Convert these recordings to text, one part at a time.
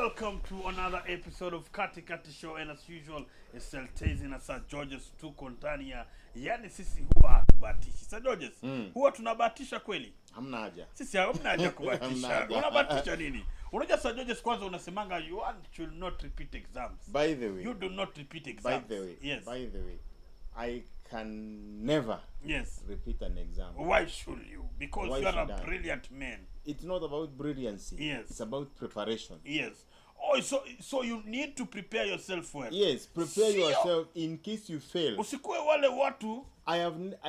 welcome to another episode of Kati Kati Show, and as usual, it's Tezi na Sir Georges tuko ndani ya, yani sisi huwa hatubatishi. Sir Georges, huwa tunabatisha kweli? Hamna haja. Sisi hamna haja kubatisha. Unabatisha nini? Unajua Sir Georges, kwanza unasemanga you should not repeat exams. By the way. You do not repeat exams. By the way. Yes. By the way. I can never repeat an exam. Why should you? Because you are a brilliant man. It's not about brilliancy. Yes. It's about preparation. Yes. Oh, so you need to prepare yourself well. Yes, prepare yourself in case you fail. Usikue wale watu. I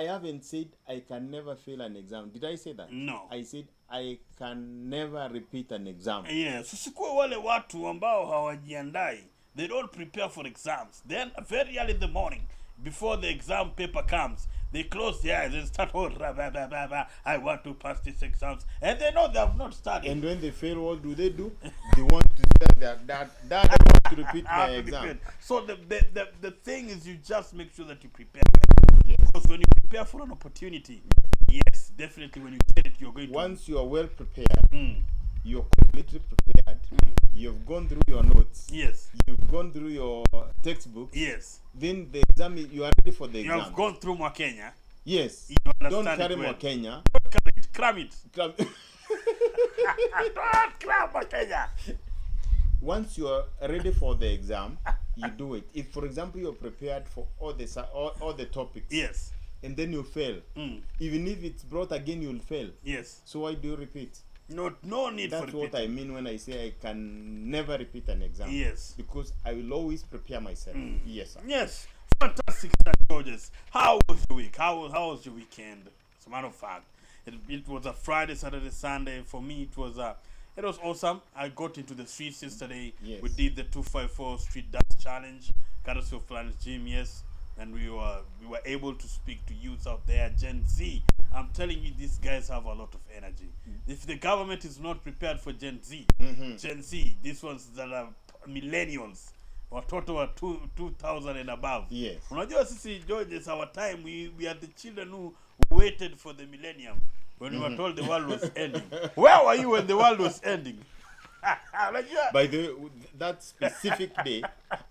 haven't said I can never fail an exam. Did I say that? No. I said I can never repeat an exam. Yes. Usikue wale watu ambao hawajiandai. They don't prepare for exams. Then very early in the morning, before the exam paper comes, they close their eyes and start, I want to pass these exams. And they know they have not studied. And when they fail, what do? They want to say that I want to repeat my exam. So the thing is, you just make sure that you prepare. Yes. Because when you prepare for an opportunity, yes, definitely when you get it, you're going to... Once you are well prepared, you're completely prepared. You've gone through your notes. Yes. You've gone through your textbooks. Yes. Then the exam, you are ready for the exam. You have gone through Mwakenya. Yes. You don't carry Mwakenya. Don't carry it. Cram it. Cram. Don't cram Mwakenya. Once you are ready for the exam, you do it. If, for example, you're prepared for all the topics. Yes. And then you fail. Even if it's brought again, you'll fail. Yes. So why do you repeat? No need for repeating. That's what I mean when I say I can never repeat an exam. Yes. Because I will always prepare myself. Yes, sir. Yes. Fantastic, Sir Georges. How was your week? How was your weekend? As a matter of fact, it was a Friday, Saturday, Sunday. For me, it was awesome. I got into the streets yesterday. Yes. We did the 254 Street Dance Challenge, courtesy of Planet Gym, yes. And we were able to speak to youths out there, Gen Z. I'm telling you, these guys have a lot of energy. If the government is not prepared for Gen Z, Gen Z, these ones that are millennials, watoto wa 2000 and above. Yes. Unajua sisi, Georges, our time, we are the children who waited for the millennium when we were told the world was ending. Where were you when the world was ending? By the way, that specific day,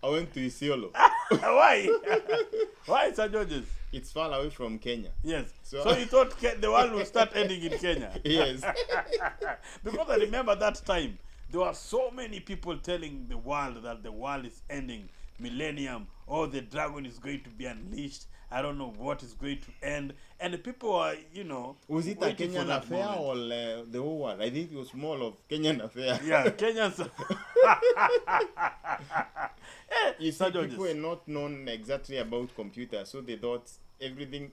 I went to Isiolo. Why? Why, Sir Georges? It's far away from Kenya. Yes. So you thought the world would start ending in Kenya? Yes. Because I remember that time, there were so many people telling the world that the world is ending, millennium, the dragon is going to be unleashed. I don't know what is going to end. And the people are, Was it a Kenyan affair or the whole world? I think it was more of Kenyan affair. Yeah, Kenyans. You see, people were not known exactly about computers, so they thought everything,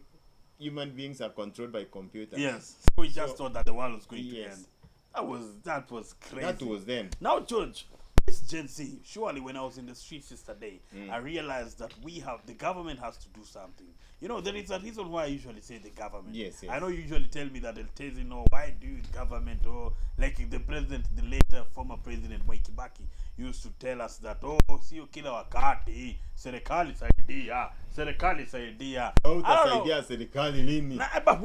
human beings are controlled by computers. Yes, so we just thought that the world was going to end. That was crazy. That was then. Now, George, this Gen Z, surely when I was in the streets yesterday, I realized that the government has to do something. There is a reason why I usually say the government. Yes. I know you usually tell me that it tells why do you government, or like the president, the later former president, Mwai Kibaki, used to tell us that, sio kila wakati, serikali saidia. But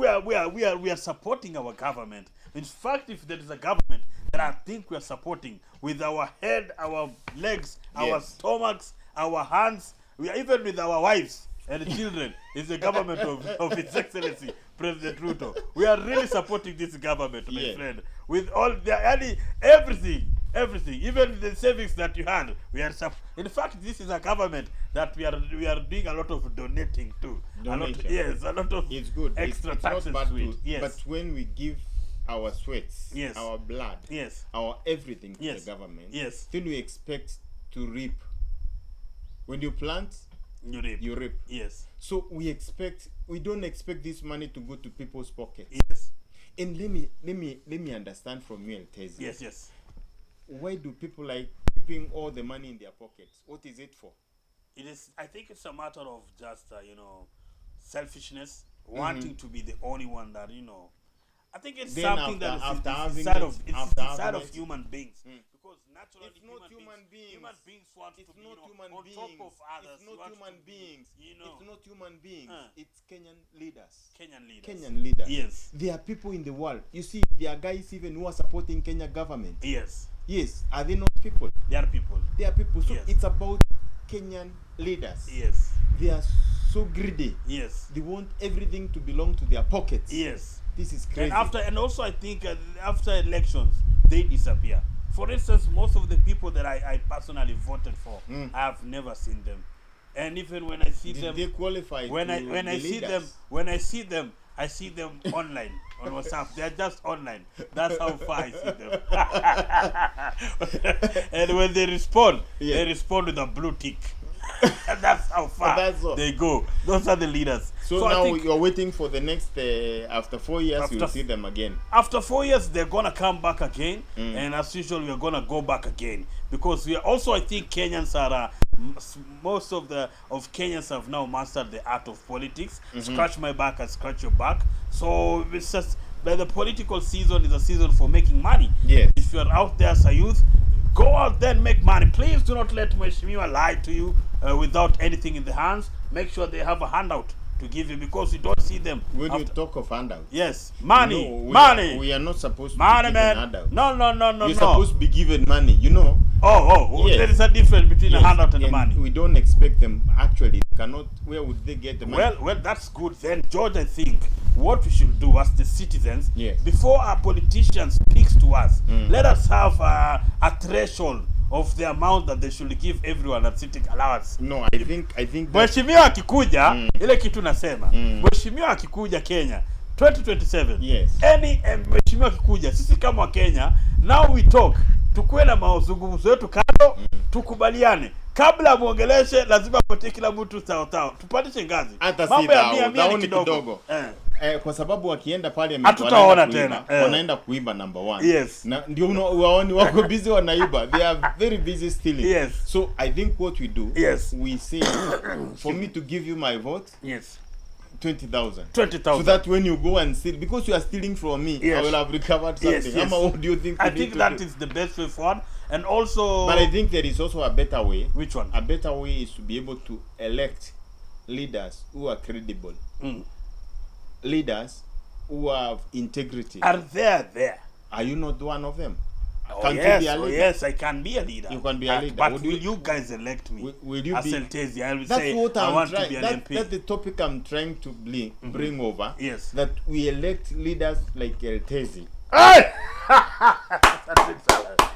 we are supporting our government. In fact, if there is a government that I think we are supporting with our head, our legs, our stomachs, our hands, we are even with our wives and children, is the government of His Excellency President Ruto. We are really supporting this government, my friend, with all everything, even the savings that you had. We are in fact, this is a government that we are doing a lot of donating to. A lot of it's good. Extra it's taxes not bad to it. Yes. But when we give our sweats, our blood, our everything to the government, then we expect to reap. When you plant, you reap. Yes. So we don't expect this money to go to people's pockets. Yes. And let me understand from you, Tezi. Yes. Why do people like keeping all the money in their pockets? What is it for? I think it's a matter of just selfishness, wanting to be the only one that I think it's then something that is inside of human beings. Because naturally human beings want to be on top of others. It's not human beings. It's not human beings. It's Kenyan leaders. Kenyan leaders. Yes. There are people in the world. You see, there are guys even who are supporting Kenya government. Yes. Yes. Are they not people? They are people. They are people. So yes. It's about Kenyan leaders. Yes. They are so greedy. Yes. They want everything to belong to their pockets. Yes. This is crazy. And also I think after elections, they disappear. For instance, most of the people that I personally voted for, I have never seen them. And even when I see them, they qualify when I see them, I see them online on WhatsApp. They're just online. That's how far I see them. And when they respond, they respond with a blue tick. And that's how far they go. Those are the leaders. So now you're waiting for the next, after 4 years, you'll see them again. After 4 years, they're going to come back again. And as usual, we're going to go back again. Because we are also, I think Kenyans are, most of Kenyans have now mastered the art of politics. Scratch my back, I scratch your back. So it's just, the political season is a season for making money. Yes. If you're out there as a youth, go out there and make money. Please do not let Mheshimiwa lie to you without anything in the hands. Make sure they have a handout to give you, because you don't see them. When you talk of handouts. Yes. Money. No, money. We are not supposed to be given handouts. No. You're supposed to be given money, you know. Yes. There is a difference between a handout and the money. We don't expect them, actually. Cannot. Where would they get the money? Well, that's good. Then, George, I think what we should do as the citizens, before our politician speaks to us, let us have a threshold of the amount that they should give everyone at sitting allowance. No, I think Mheshimiwa akikuja, ile kitu nasema. Mheshimiwa akikuja Kenya 2027. Yes. Mheshimiwa akikuja, sisi kama Kenya, now we talk. Tukue na mazungumzo yetu kando, tukubaliane. Kabla muongeleshe, lazima pote kila mtu sawa. Tupatishe ngazi. Mambo ya mia ni kidogo. Kwa sababu wakienda pale hatutaona tena. Wanaenda kuiba number 1. Yes. Na ndio waoni wako busy wanaiba. They are very busy stealing. Yes. So I think what we do, we say, for me to give you my vote, 20,000. 20,000. So that when you go and steal, because you are stealing from me, I will have recovered something. Yes. What do you think? I think that is the best way forward. And also, but I think there is also a better way. Which one? A better way is to be able to elect leaders who are credible. Leaders who have integrity. Are there? Are you not one of them? Yes, I can be a leader. You can be a leader. But will you guys elect me? Will you as be? Eltezi, I will that's say what I want to be an MP. That's the topic I'm trying to bring over. Yes. That we elect leaders like Eltezi.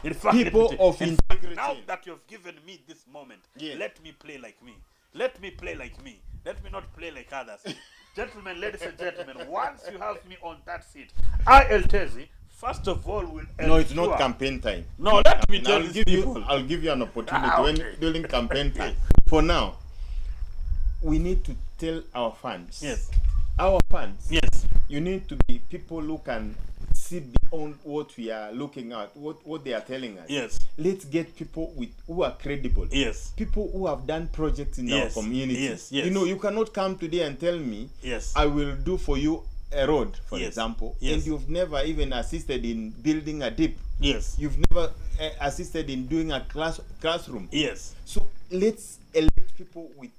In fact, people of integrity. Now that you've given me this moment, let me play like me. Let me play like me. Let me not play like others. Gentlemen, ladies and gentlemen, once you have me on that seat, I, Eltezi, first of all, will ensure... No, it's not campaign time. No, let me tell you. I'll give you an opportunity during campaign time. For now, we need to tell our fans. Yes. Our fans. Yes. You need to be people who can see beyond what we are looking at, what they are telling us. Yes. Let's get people who are credible. Yes. People who have done projects in our community. Yes. You know, you cannot come today and tell me, I will do for you a road, for example, and you've never even assisted in building a dip. Yes. You've never assisted in doing a classroom. Yes. So let's elect people with,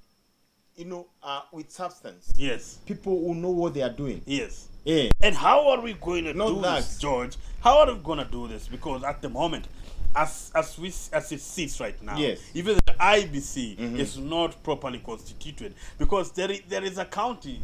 with substance. Yes. People who know what they are doing. Yes. Yeah. And how are we going to do this, George? How are we going to do this? Because at the moment, as it sits right now, even the IBC is not properly constituted, because there is a county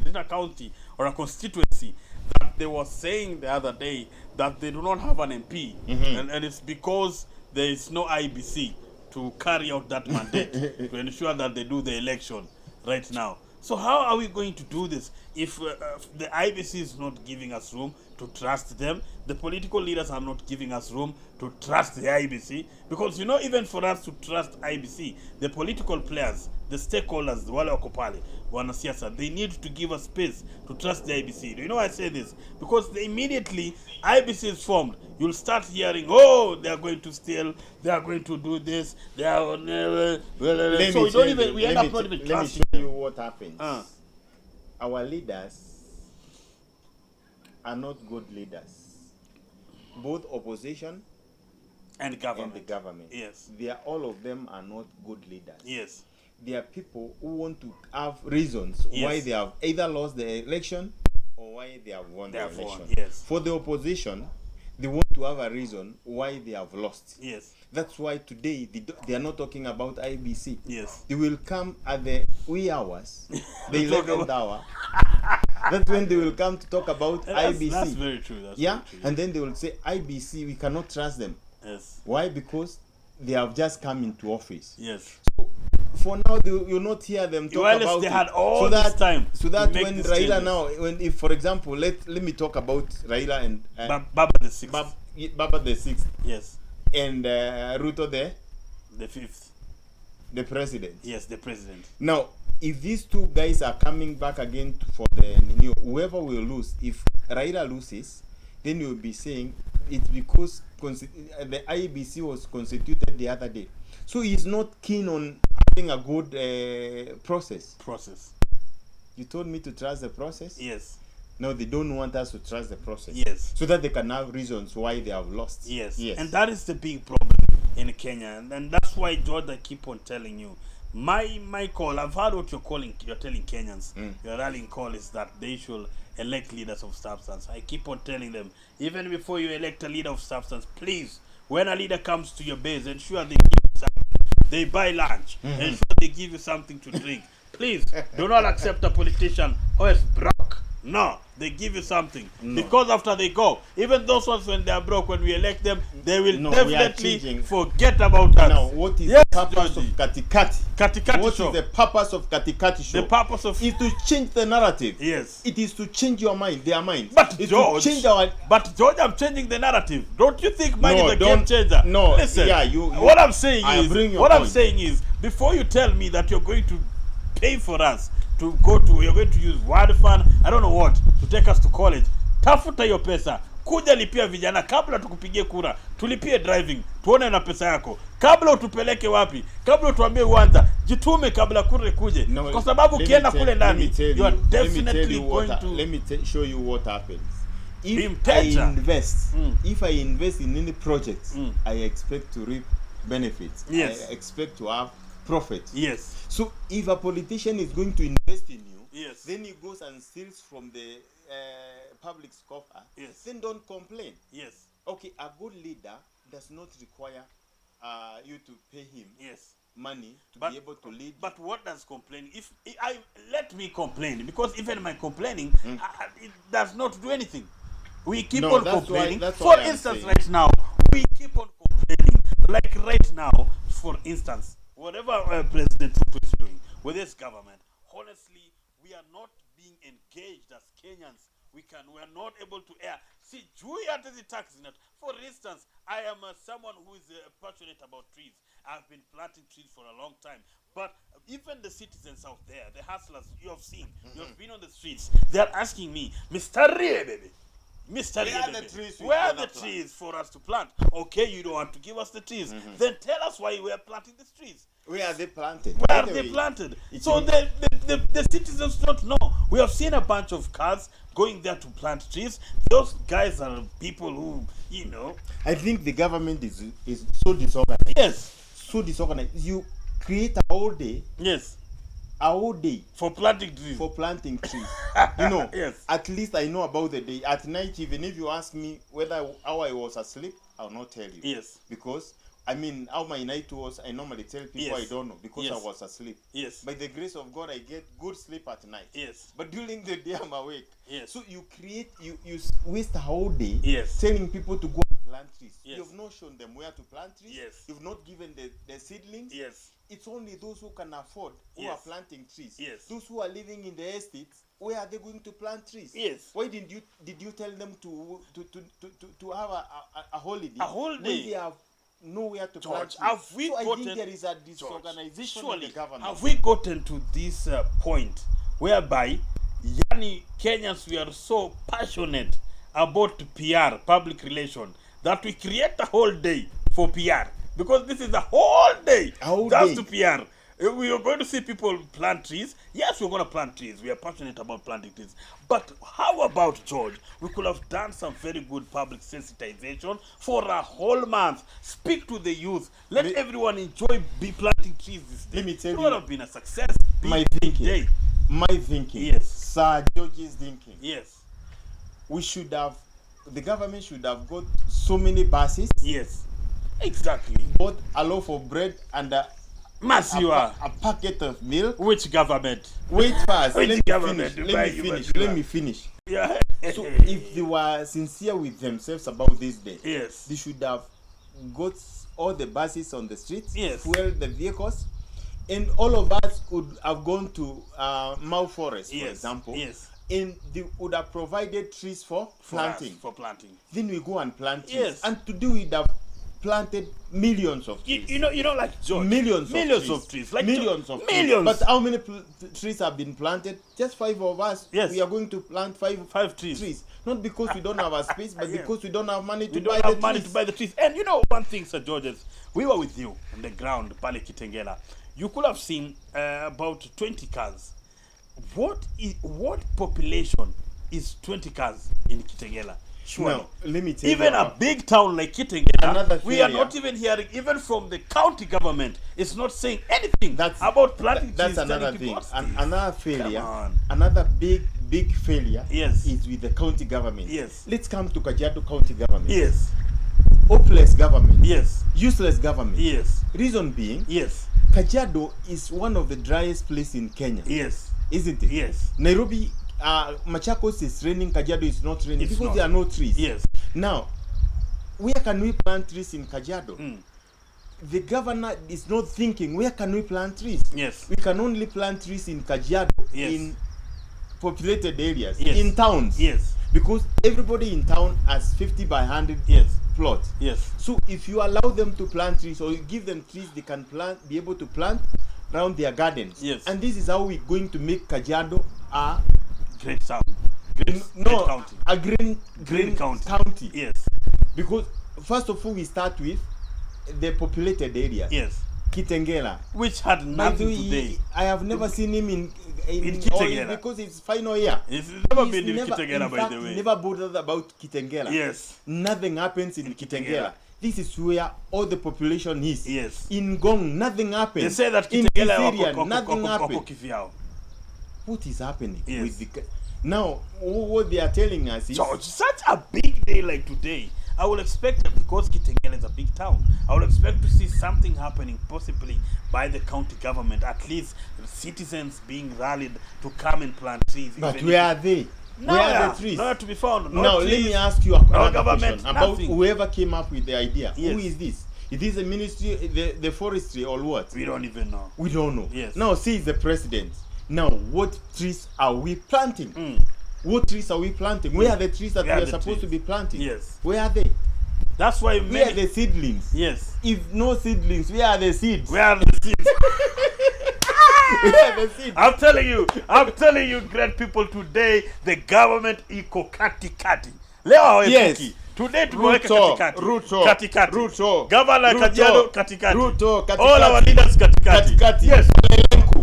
or a constituency that they were saying the other day that they do not have an MP, and it's because there is no IBC to carry out that mandate to ensure that they do the election right now. So how are we going to do this if the IBC is not giving us room to trust them? The political leaders are not giving us room to trust the IBC. Because, even for us to trust IBC, the political players, the stakeholders, the wale wako pale, wanasiasa, they need to give us space to trust the IBC. Do you know why I say this? Because immediately IBC is formed, you'll start hearing, they are going to steal, they are going to do this, they are... so we end up not even trusting them. Let me show you what happens. Our leaders are not good leaders. Both opposition and government. the government. Yes. All of them are not good leaders. Yes. They are people who want to have reasons why they have either lost the election or why they have won the election. Yes. For the opposition, they want to have a reason why they have lost. Yes. That's why today they are not talking about IBC. Yes. They will come at the wee hours, the 11th hour. That's when they will come to talk about IBC. That's very true. That's very true. And then they will say, IBC, we cannot trust them. Yes. Why? Because they have just come into office. Yes. So for now, you'll not hear them talk about they it. Had all this time. So that when Raila now, if for example, let me talk about Raila and Baba the Sixth. Baba the Sixth. Yes. And Ruto the Fifth. The president. Yes, the president. Now, if these two guys are coming back again for the new, whoever will lose, if Raila loses, then you'll be saying it's because the IBC was constituted the other day. So he's not keen on having a good process. You told me to trust the process? Yes. No, they don't want us to trust the process. Yes. So that they can have reasons why they have lost. Yes. Yes. And that is the big problem in Kenya. And that's why, George, I keep on telling you, my call, I've heard what you're telling Kenyans. Your rallying call is that they should elect leaders of substance. I keep on telling them, even before you elect a leader of substance, please, when a leader comes to your base, ensure they give you something. They buy lunch. Ensure they give you something to drink. Please, do not accept a politician who is broke. No, they give you something. No. Because after they go, even those ones when they are broke, when we elect them, they will definitely forget about us. Now, what is the purpose of KATI KATI? KATI KATI What Show. is the purpose of KATI KATI Show? The purpose of is to change the narrative. Yes. It is to change your mind, their mind. But it's George, to change our... but George, I'm changing the narrative. Don't you think mine is a game changer? No, listen. Yeah, what I'm saying is, before you tell me that you're going to pay for us to go to, you're going to use word fund, I don't know what, to take us to college. Tafuta hiyo pesa. Kuja lipia vijana kabla tukupigie kura. Tulipie driving. Tuone na pesa yako. Kabla utupeleke wapi? Kabla utuambie uanza. Jitume kabla kure kuje. No, kwa sababu ukienda kule ndani, you are definitely going to... Let me show you what happens. If I invest in any project, I expect to reap benefits. Yes. I expect to have profit. Yes. So if a politician is going to invest in you, yes, then he goes and steals from the public coffer, yes, then don't complain. Yes. Okay, a good leader does not require you to pay him money to be able to lead. But what does complaining? If I let me complain, because even my complaining it does not do anything. We keep on complaining. For instance, right now, we keep on complaining. Like right now, for instance, whatever President Ruto is doing with this government, honestly, we are not being engaged as Kenyans. We are not able to air. See, for instance, I am someone who is passionate about trees. I've been planting trees for a long time. But even the citizens out there, the hustlers you have seen, you have been on the streets, they are asking me, Mr. Rie, baby, Mr. Where are the trees for us to plant? Okay, you don't want to give us the trees. Then tell us why we are planting these trees. Where are they planted? Where are they planted? So the citizens don't know. We have seen a bunch of cars going there to plant trees. Those guys are people who, you know. I think the government is so disorganized. Yes. So disorganized. You create a whole day. Yes. A whole day for planting trees. You know, yes. At least I know about the day. At night, even if you ask me how I was asleep, I'll not tell you. Yes. Because I mean, how my night was, I normally tell people I don't know because I was asleep. Yes. By the grace of God, I get good sleep at night. Yes. But during the day, I'm awake. Yes. So you waste a whole day telling people to go and plant trees. Yes. You've not shown them where to plant trees. Yes. You've not given the seedlings. Yes. It's only those who can afford who are planting trees. Yes. Those who are living in the estates, where are they going to plant trees? Yes. Why did you tell them to have a holiday? A holiday. When they have nowhere to plant trees. I think there is a disorganization in the government. Have we gotten to this point whereby Kenyans, we are so passionate about PR, public relation, that we create a whole day for PR? Because this is a whole day just to PR. We are going to see people plant trees. Yes, we're going to plant trees. We are passionate about planting trees. But how about, George? We could have done some very good public sensitization for a whole month. Speak to the youth. Let everyone enjoy planting trees this day. Let me tell you. It would have been a success. My thinking. Yes. Sir George's thinking. Yes. We should have the government should have got so many buses. Yes. Exactly. Bought a loaf of bread and a packet of milk. Which government? Wait first. Which Let me government? finish. Let me finish. Yeah. So if they were sincere with themselves about this day, yes, they should have got all the buses on the streets, yes, fuel the vehicles, and all of us would have gone to Mau Forest, yes, for example, yes, and they would have provided trees for planting. For planting. Then we go and plant trees. Yes. And to do it, have planted millions of trees. You know, like George. Millions of trees. Like millions of millions. Trees. But how many trees have been planted? Just 5 of us. Yes. We are going to plant five trees. Not because we don't have a space, but because we don't have money to buy the trees. And you know one thing, Sir Georges, we were with you on the ground, Pale Kitengela. You could have seen about 20 cars. What population is 20 cars in Kitengela? Sure. Now, let me tell you. Even a big town like Kitengela, we are failure. not even hearing, even from the county government, it's not saying anything about planting That's trees. another thing. Another failure. Come on. Another big failure Yes. is with the county government. Yes. Let's come to Kajiado County government. Yes. Hopeless government. Yes. Useless government. Yes. Reason being, Yes. Kajiado is one of the driest places in Kenya. Yes. Isn't it? Yes. Nairobi, Machakos is raining, Kajiado is not raining because not. there are no trees. Yes. Now, where can we plant trees in Kajiado? The governor is not thinking, where can we plant trees? Yes. We can only plant trees in Kajiado, Yes. in populated areas, Yes. in towns. Yes. Because everybody in town has 50 by 100 Yes. plot. Yes. So if you allow them to plant trees, or you give them trees they can be able to plant around their gardens. Yes. And this is how we're going to make Kajiado a great town. Great county. A green county. Yes. Because first of all, we start with the populated areas. Yes. Kitengela, which had nothing today. I have never seen him in Kitengela because it's final year. He's never been in Kitengela, by the way. Never bothered about Kitengela. Yes. Nothing happens in Kitengela. This is where all the population is. Yes. In Gong, nothing happens. They say that Kitengela, nothing happens. Kifiao. What is happening? Yes. With the now, what they are telling us is, George, such a big day like today, I will expect that because Kitengela is a big town, I will expect to see something happening possibly by the county government, at least citizens being rallied to come and plant trees. But where are they? No, where are the trees? Nowhere to be found. Now, trees. Let me ask you another government, question about nothing. whoever came up with the idea. Yes. Who is this? Is this the ministry, the forestry, or what? We don't even know. We don't know. Yes. Now, see the president. Now, what trees are we planting? What trees are we planting? Where are the trees that we are supposed to be planting? Yes. Where are they? That's why Where are the seedlings? Yes. If no seedlings, where are the seeds? Where are the seeds? Where are the seeds? I'm telling you, great people, today the government iko kati kati. Leo Yes. Today to Ruto, kati kati. Ruto. Governor Kajiado kati kati. Ruto, kati All kati. our leaders kati kati. Kati. Yes.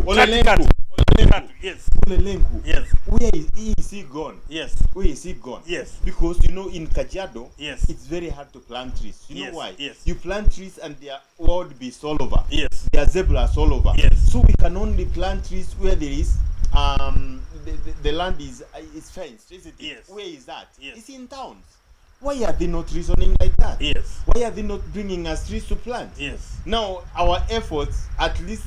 Olelenku. Kati. Yes. Olelenku. Yes. Where is he gone? Yes. Where is he gone? Yes. Because in Kajiado, yes, it's very hard to plant trees. You yes. know why? Yes. You plant trees and there are wild beasts all over. Yes. There are zebras all over. Yes. So we can only plant trees where there is the land is fenced, isn't it? Yes. Where is that? Yes. It's in towns. Why are they not reasoning like that? Yes. Why are they not bringing us trees to plant? Yes. Now our efforts, at least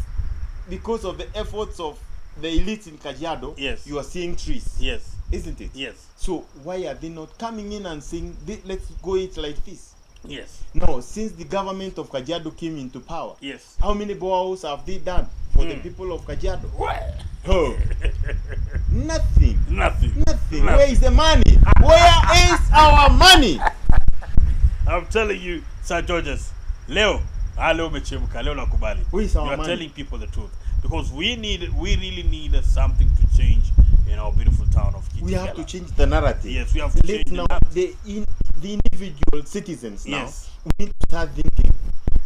because of the efforts of the elite in Kajiado, yes, you are seeing trees. Yes. Isn't it? Yes. So why are they not coming in and saying, let's go it like this? Yes. Now, since the government of Kajiado came into power, yes, how many boreholes have they done for the people of Kajiado? Oh. Nothing. Nothing. Where is the money? Where is our money? I'm telling you, Sir Georges, leo umechemka, leo nakubali. Where is our money? You are money? telling people the truth. Because we really need something to change in our beautiful town of Kitengela. We have to change the narrative. Yes, we have to change now the individual citizens now. Yes. We need to start thinking.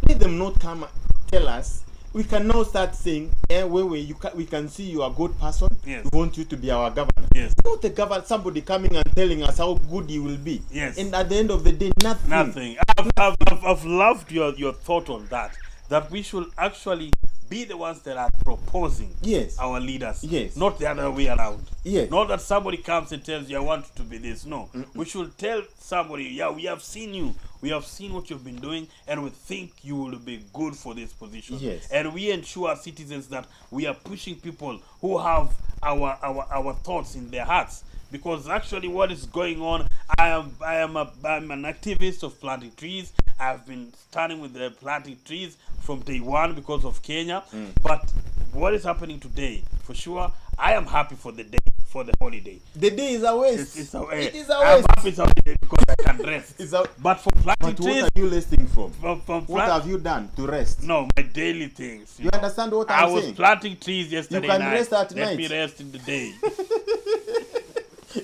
Let them not come and tell us. We can now start saying, we can see you are a good person. Yes. We want you to be our governor. Yes. Not the governor, somebody coming and telling us how good you will be. Yes. And at the end of the day, nothing. I've loved your thought on that. That we should actually be the ones that are proposing our leaders. Not the other way around. Not that somebody comes and tells you, I want to be this. No. We should tell somebody, yeah, we have seen you. We have seen what you've been doing, and we think you will be good for this position. And we ensure citizens that we are pushing people who have our thoughts in their hearts. Because actually what is going on, I'm an activist of planting trees. I've been standing with the planting trees from day one because of Kenya. But what is happening today, for sure, I am happy for the day, for the holiday. The day is a waste. It is a waste. It is a waste. I'm happy it's a holiday because I can rest. But for planting trees... what are you resting from? What have you done to rest? No, my daily things. You understand what I'm saying? I was planting trees yesterday night. You can rest at night. Let me rest in the day.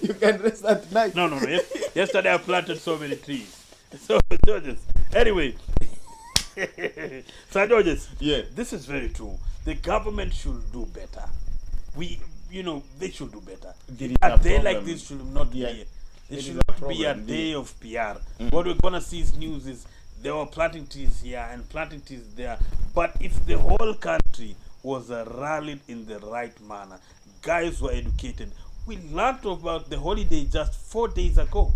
You can rest at night. No. Yesterday I planted so many trees. So, Georges. Anyway, Sir Georges. This is very true. The government should do better. They should do better. A day like this should not be. It should not be a day of PR. What we're gonna see is news is there were planting trees here and planting trees there. But if the whole country was rallied in the right manner, guys were educated. We learned about the holiday just 4 days ago.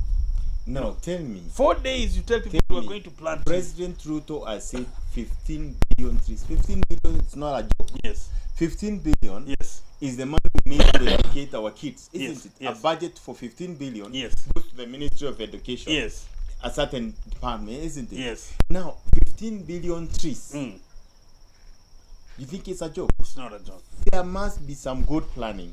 No, tell me. 4 days you tell people you are going to plant President Ruto has said 15 billion trees. 15 billion is not a joke. 15 billion is the money we need to educate our kids, isn't it? A budget for 15 billion goes to the Ministry of Education. A certain department, isn't it? Now, 15 billion trees. You think it's a joke? It's not a joke. There must be some good planning.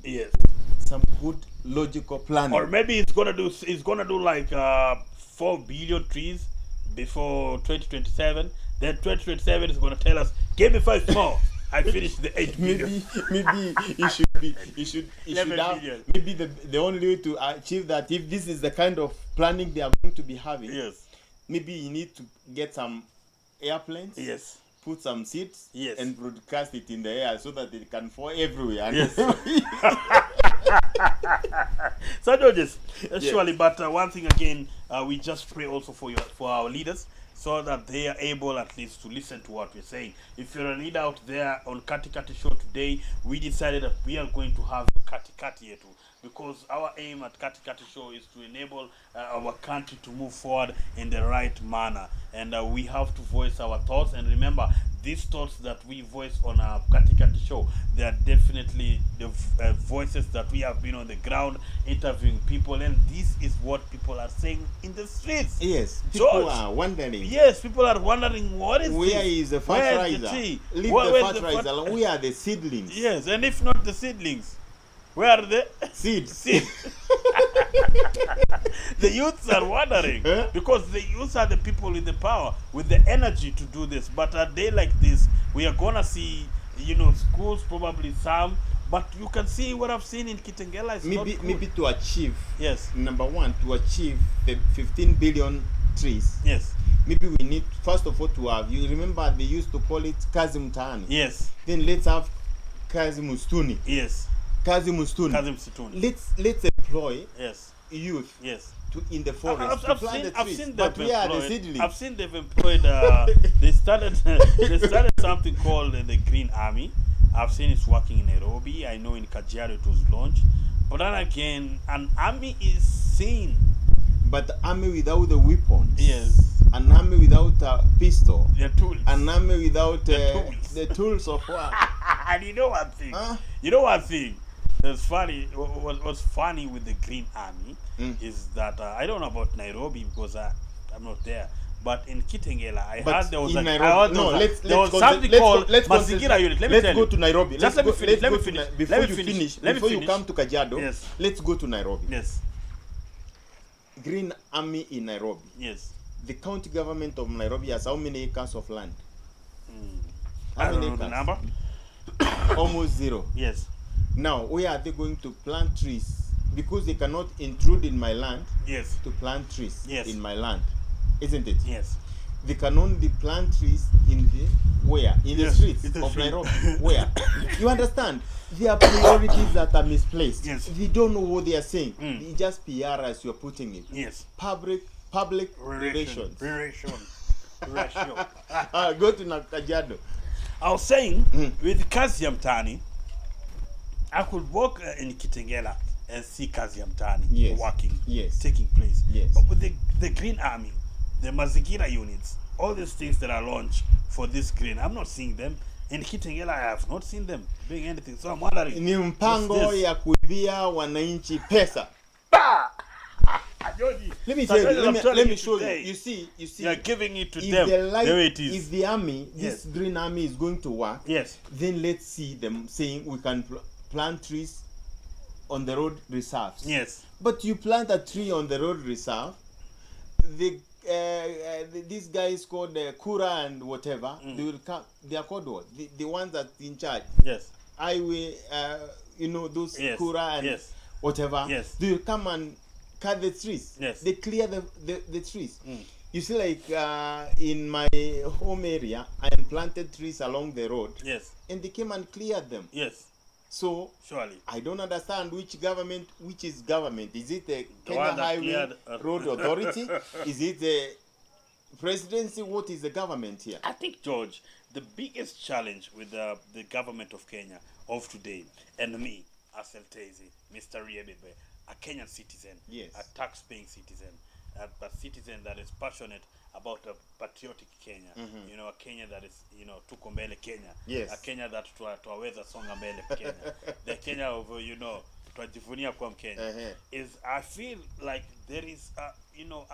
Some good logical planning. Or maybe it's gonna do like 4 billion trees before 2027. Then 2027 is gonna tell us, give me 5 more. I finished the 8 billion. Maybe it should have, maybe the only way to achieve that, if this is the kind of planning they are going to be having, maybe you need to get some airplanes, put some seats, and broadcast it in the air so that it can fall everywhere. So Georges, surely, but one thing again, we just pray also for our leaders, so that they are able at least to listen to what we're saying. If you're a leader out there on Kati Kati Show today, we decided that we are going to have Kati Kati Yetu, because our aim at Kati Kati Show is to enable our country to move forward in the right manner. And we have to voice our thoughts. And remember, these thoughts that we voice on our Kati Kati Show, they are definitely the voices that we have been on the ground interviewing people. And this is what people are saying in the streets. People are wondering. People are wondering, what is where this? Is the fertilizer? Leave the fertilizer. Where are the seedlings? And if not the seedlings, where are the seeds? The youths are wondering, because the youths are the people with the power, with the energy to do this. But a day like this, we are gonna see, schools, probably some. But you can see what I've seen in Kitengela is maybe to achieve. Number one, to achieve the 15 billion trees. Maybe we need, first of all, to have, you remember they used to call it Kazi Mtaani. Then let's have Kazi Mustuni. Kazi Mustuni. Let's employ youth in the forest to plant the trees. But we are the seedlings. I've seen they've employed. They started something called the Green Army. I've seen it's working in Nairobi. I know in Kajiado it was launched. But then again, an army is seen. But the army without the weapons. An army without a pistol. The tools. An army without the tools of war. And you know one thing? That's funny. What's funny with the Green Army is that I don't know about Nairobi because I'm not there. But in Kitengela, I heard there was something called Mazingira Unit. Let's go to Nairobi. Let me finish. Before you come to Kajiado, let's go to Nairobi. Green Army in Nairobi. The county government of Nairobi has how many acres of land? I don't know the number. Almost zero. Now, where are they going to plant trees? Because they cannot intrude in my land to plant trees in my land. Isn't it? They can only plant trees in the streets of Nairobi. Where? You understand? There are priorities that are misplaced. They don't know what they are saying. It's just PR as you're putting it. Public relations. Go to Kajiado. I was saying, with Kazi ya Mtaani, I could walk in Kitengela and see Kazi ya Mtaani working, taking place. But with the Green Army, the Mazingira units, all these things that are launched for this green, I'm not seeing them. In Kitengela, I have not seen them doing anything. So I'm wondering. Ni mpango ya kuibia wananchi pesa. Let me tell you, let me show you. You see, you're giving it to them. There it is. If the army, this Green Army is going to work, then let's see them saying we can plant trees on the road reserves. But you plant a tree on the road reserve, these guys called Kura and whatever, they will come. They are called what? The ones that in charge. Highway, you know, those Kura and whatever. They will come and cut the trees. They clear the trees. You see, like in my home area, I planted trees along the road. And they came and cleared them. So surely I don't understand which is government. Is it the Kenya Highway Road Authority? Is it the presidency? What is the government here? I think, George, the biggest challenge with the government of Kenya of today, and me as Eltezi, Mr. Riebebe, a Kenyan citizen, a tax-paying citizen, a citizen that is passionate about a patriotic Kenya, you know, a Kenya that is, you know, tuko mbele Kenya, a Kenya that tuwaweza songa mbele Kenya, the Kenya of, you know, tuwajivunia kwa Mkenya, is I feel like there is a, you know,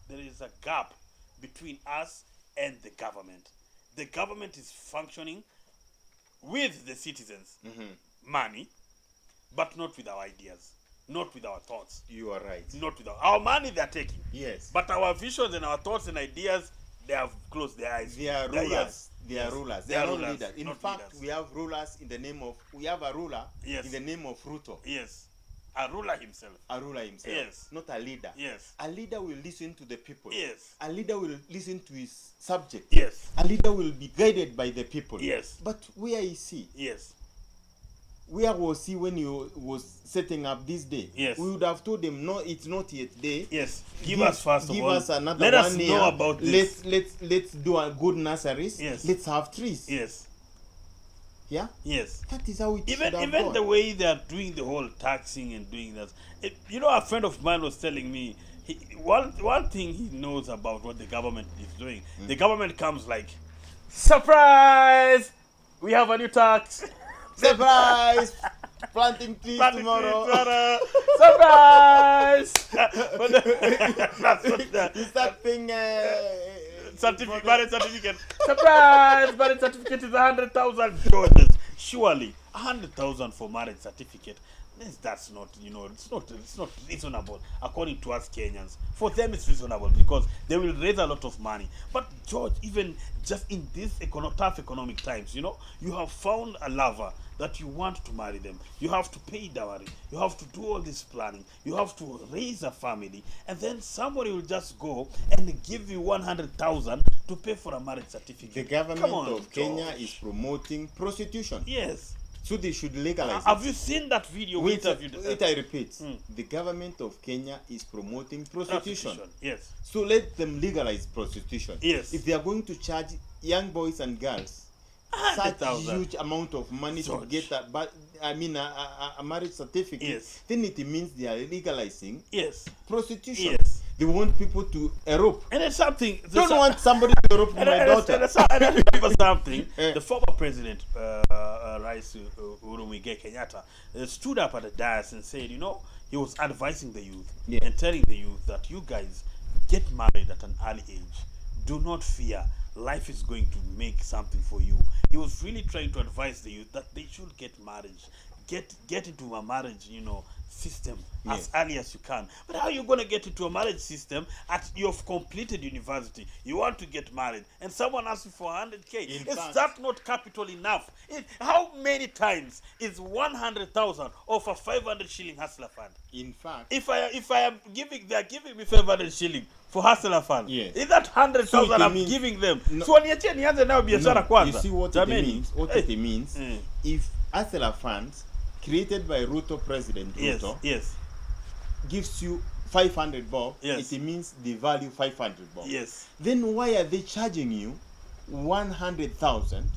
there is a gap between us and the government. The government is functioning with the citizens' money, but not with our ideas. Not with our thoughts. You are right. Not with our money they are taking. But our visions and our thoughts and ideas, they have closed their eyes. They are rulers. They are rulers. They are not leaders. In fact, we have rulers in the name of, we have a ruler in the name of Ruto. A ruler himself. A ruler himself. Not a leader. A leader will listen to the people. A leader will listen to his subject. A leader will be guided by the people. But where is he? Where was he when he was setting up this day? We would have told him, no, it's not yet day. Give us first of all. Give us another Let us 1 year. know about this. Let's do a good nurseries. Let's have trees. That is how it should have even gone. The way they are doing the whole taxing and doing that. You know, a friend of mine was telling me, one thing he knows about what the government is doing. The government comes like, surprise! We have a new tax. Surprise! Planting trees tomorrow. Surprise! You start paying marriage certificate. Surprise! Marriage certificate is 100,000 dollars. Surely 100,000 for marriage certificate. That's not, you know, it's not reasonable according to us Kenyans. For them it's reasonable because they will raise a lot of money. But George, even just in this tough economic times, you know, you have found a lover that you want to marry them. You have to pay dowry. You have to do all this planning. You have to raise a family, and then somebody will just go and give you 100,000 to pay for a marriage certificate. The government of Kenya is promoting prostitution. So they should legalize it. Have you seen that video? Wait, I repeat. The government of Kenya is promoting prostitution. So let them legalize prostitution. If they are going to charge young boys and girls such a huge amount of money to get a marriage certificate, then it means they are legalizing prostitution. They want people to erupt. And it's something. Don't want somebody to erupt my daughter. And I remember something. The former president, Rais Uhuru Muigai Kenyatta, stood up at the dais and said, you know, he was advising the youth and telling the youth that you guys get married at an early age. Do not fear. Life is going to make something for you. He was really trying to advise the youth that they should get married. Get into a marriage, you know, system as early as you can. But how are you going to get into a marriage system at you've completed university? You want to get married and someone asks you for 100K. Is that not capital enough? How many times is 100,000 of a 500 shilling hustler fund? In fact, if I am giving, they are giving me 500 shilling for hustler fund. Is that 100,000 I'm giving them? So nianze nayo biashara kwanza. You see what it means? What it means? If hustler funds created by Ruto, President Ruto, gives you 500 bob, it means they value 500 bob. Then why are they charging you 100,000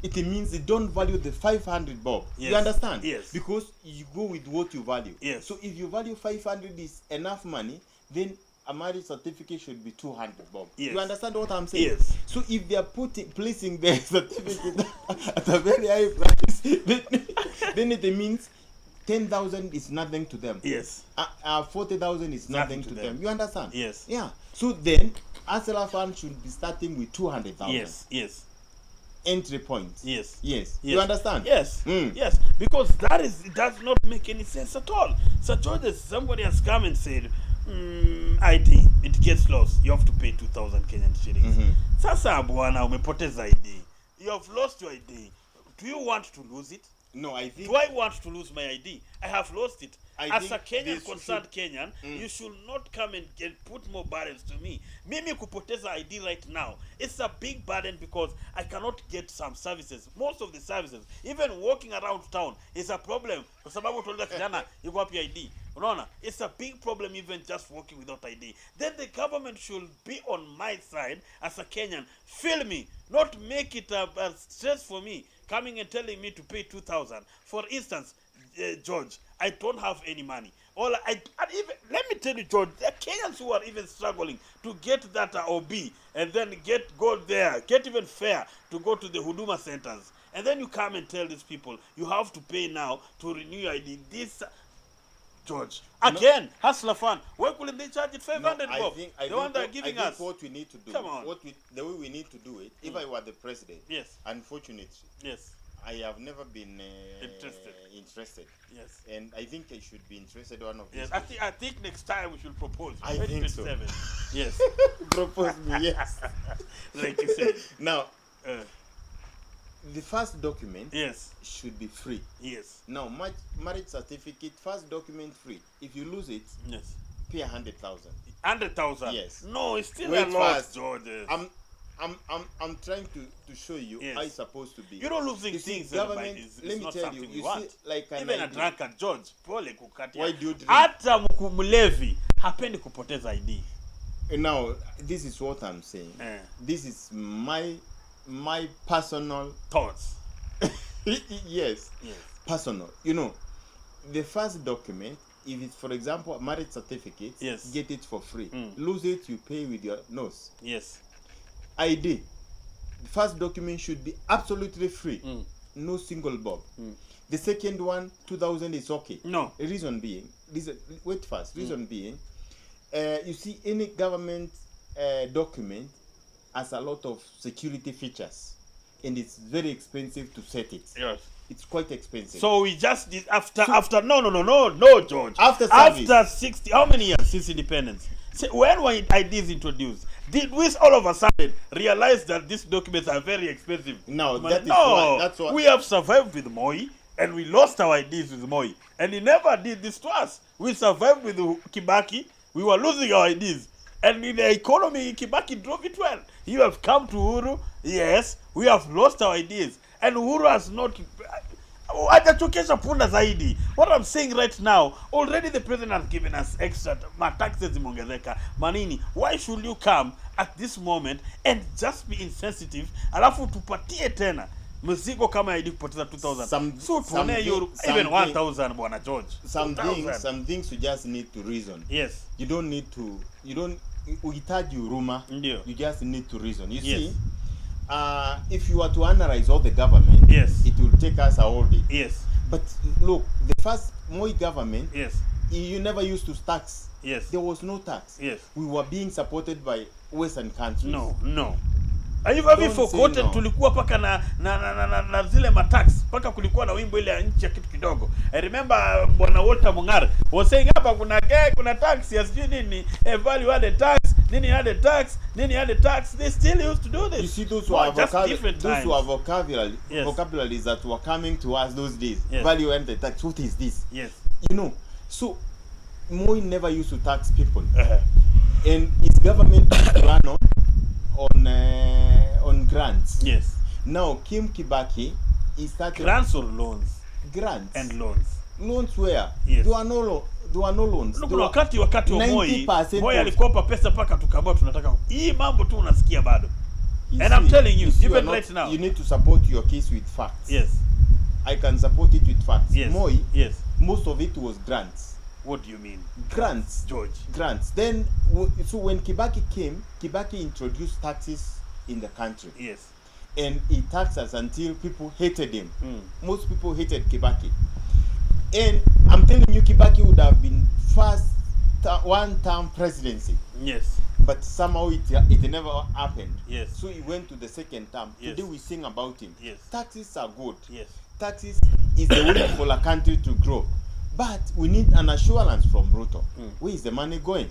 it means they don't value the 500 bob. Yes. You understand? Yes. Because you go with what you value. Yes. So if you value 500 is enough money, then a marriage certificate should be 200 bob. Yes. You understand what I'm saying? Yes. So if they are placing the certificate at a very high price, then it means 10,000 is nothing to them. Yes. 40,000 is nothing to them. You understand? Yes. Yeah. So then, Asela Fund should be starting with 200,000. Yes. Yes. Entry point. Yes. Yes. Yes. You understand? Yes. Mm. Yes. Because it does not make any sense at all. Sir George, somebody has come and said, ID, it gets lost. You have to pay 2,000 Kenyan shillings. Sasa bwana, umepoteza ID. You have lost your ID. Do you want to lose it? No, I think. Do I want to lose my ID? I have lost it. As a Kenyan, concerned Kenyan, you should not come and put more burdens to me. Mimi kupoteza ID right now, it's a big burden because I cannot get some services. Most of the services, even walking around town, is a problem. Kwa sababu tuliza kijana, yuko wapi ID? Unaona? It's a big problem even just walking without ID. Then the government should be on my side as a Kenyan. Feel me, not make it a stress for me, coming and telling me to pay 2,000. For instance, George, I don't have any money. And even let me tell you, George, there are Kenyans who are even struggling to get that OB and then go there, get even fare to go to the Huduma centers. And then you come and tell these people, you have to pay now to renew your ID. This, George, again, Hustler Fund, why couldn't they charge it 500 bob? The one they're giving us. What we need to do, come on. The way we need to do it, if I were the president, yes, unfortunately, yes, I have never been interested. Yes. And I think I should be interested one of these. Yes. I think next time we should propose. I think so. Yes. Propose me, yes. Like you said. Now, the first document should be free. Yes. Now, marriage certificate, first document free. If you lose it, yes, pay 100,000. 100,000? Yes. No, it's still a lot, George. I'm trying to show you how it's supposed to be. You don't losing things. Government, let me tell you, you see, like even a drunkard, George, pole kukatia. Why do you drink? Hata mlevi hapendi kupoteza ID. Now, this is what I'm saying. This is my personal thoughts. Yes, personal. You know, the first document, if it's, for example, a marriage certificate, get it for free. Lose it, you pay with your nose. Yes. ID, the first document should be absolutely free. No single bob. The second one, 2,000 is okay. No. Reason being, wait first. Reason being, you see, any government document has a lot of security features, and it's very expensive to set it. Yes. It's quite expensive. So we just did after no, George. After service. After 60, how many years since independence? When were IDs introduced? Did we all of a sudden realize that these documents are very expensive? No, that's why. We have survived with Moi, and we lost our IDs with Moi, and he never did this to us. We survived with Kibaki. We were losing our IDs, and in the economy, Kibaki drove it well. You have come to Uhuru. Yes, we have lost our IDs, and Uhuru has not. What I'm saying right now, already the president has given us extra taxes imeongezeka manini. Why should you come at this moment and just be insensitive alafu tupatie tena mzigo kama ID kupoteza 2,000? So tuone even 1,000 bwana George. Some things you just need to reason. Yes. You don't need to uhitaji huruma. You just need to reason. You see, if you were to analyze all the government, it will take us a whole day. Yes. But look, the first Moi government, you never used to tax. Yes. There was no tax. Yes. We were being supported by Western countries. No. Have you forgotten tulikuwa paka na zile matax paka kulikuwa na wimbo ile ya nchi ya kitu kidogo. I remember bwana Walter Mungare was saying hapa kuna tax ya sijui nini, value added tax, nini added tax, nini added tax. They still used to do this. You see, those who are vocabularies that were coming to us those days. Value added tax, what is this? Yes. You know, so Moi never used to tax people. And his government ran on grants. Yes. Now Kim Kibaki, he started grants or loans? Grants and loans. Loans where? Yes. There were no loans. Wakati wa Moi alikopa pesa paka tukaambiwa tunataka hii mambo tu unasikia bado. And I'm telling you, see, even right now. You need to support your case with facts. Yes. I can support it with facts. Yes. Moi, yes. most of it was grants. What do you mean? Grants. George. Grants. Then, so when Kibaki came, Kibaki introduced taxes in the country. Yes. And he taxed us until people hated him. Most people hated Kibaki. And I'm telling you, Kibaki would have been first one-term presidency. Yes. But somehow it never happened. Yes. So he went to the second term. Yes. Today we sing about him. Yes. Taxes are good. Yes. Taxes is the way for a country to grow. But we need an assurance from Ruto. Where is the money going?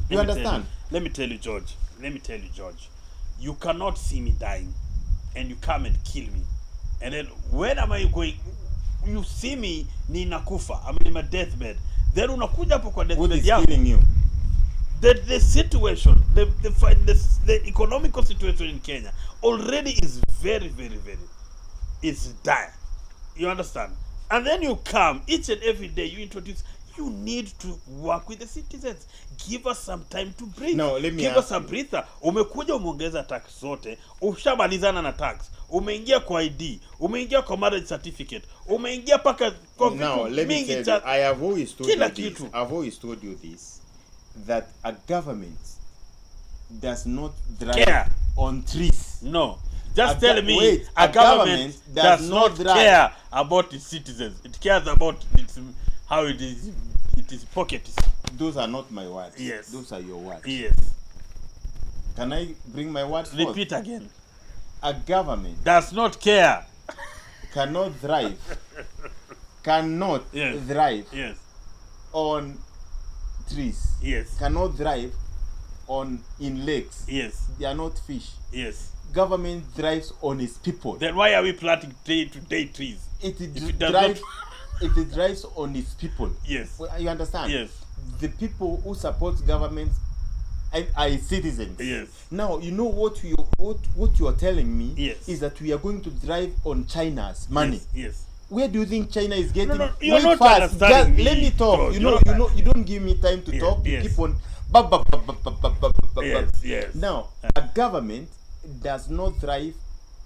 You understand? Let me tell you, George. You cannot see me dying and you come and kill me. And then when am I going? You see me ni nakufa. I'm in my deathbed. Then unakuja hapo kwa deathbed. What is killing you? The situation, the economical situation in Kenya already is very, very, very, it's dire. You understand? And then you come each and every day, you introduce. You need to work with the citizens. Give us some time to breathe. No, let me give us a breather. Umekuja umeongeza tax zote, ushamalizana na tax. Umeingia kwa ID, umeingia kwa marriage certificate, umeingia paka kwa now, let me tell you, I have always told you this. I've always told you this, that a government does not drive on trees. No. Just tell me, a government does not care about its citizens. It cares about its how it is pockets. Those are not my words. Yes. Those are your words. Yes. Can I bring my words Repeat forth? again. A government does not care. Cannot thrive. Cannot thrive. Yes. On trees. Yes. Cannot thrive in lakes. Yes. They are not fish. Yes. Government thrives on its people. Then why are we planting day-to-day trees? It drives on its people. Yes. You understand? Yes. The people who support governments are its citizens. Yes. Now you know what you are telling me. Yes. Is that we are going to drive on China's money. Yes. Where do you think China is getting? No, you're not understanding me. Let me talk. You don't give me time to talk. You keep on. Yes. Now a government does not thrive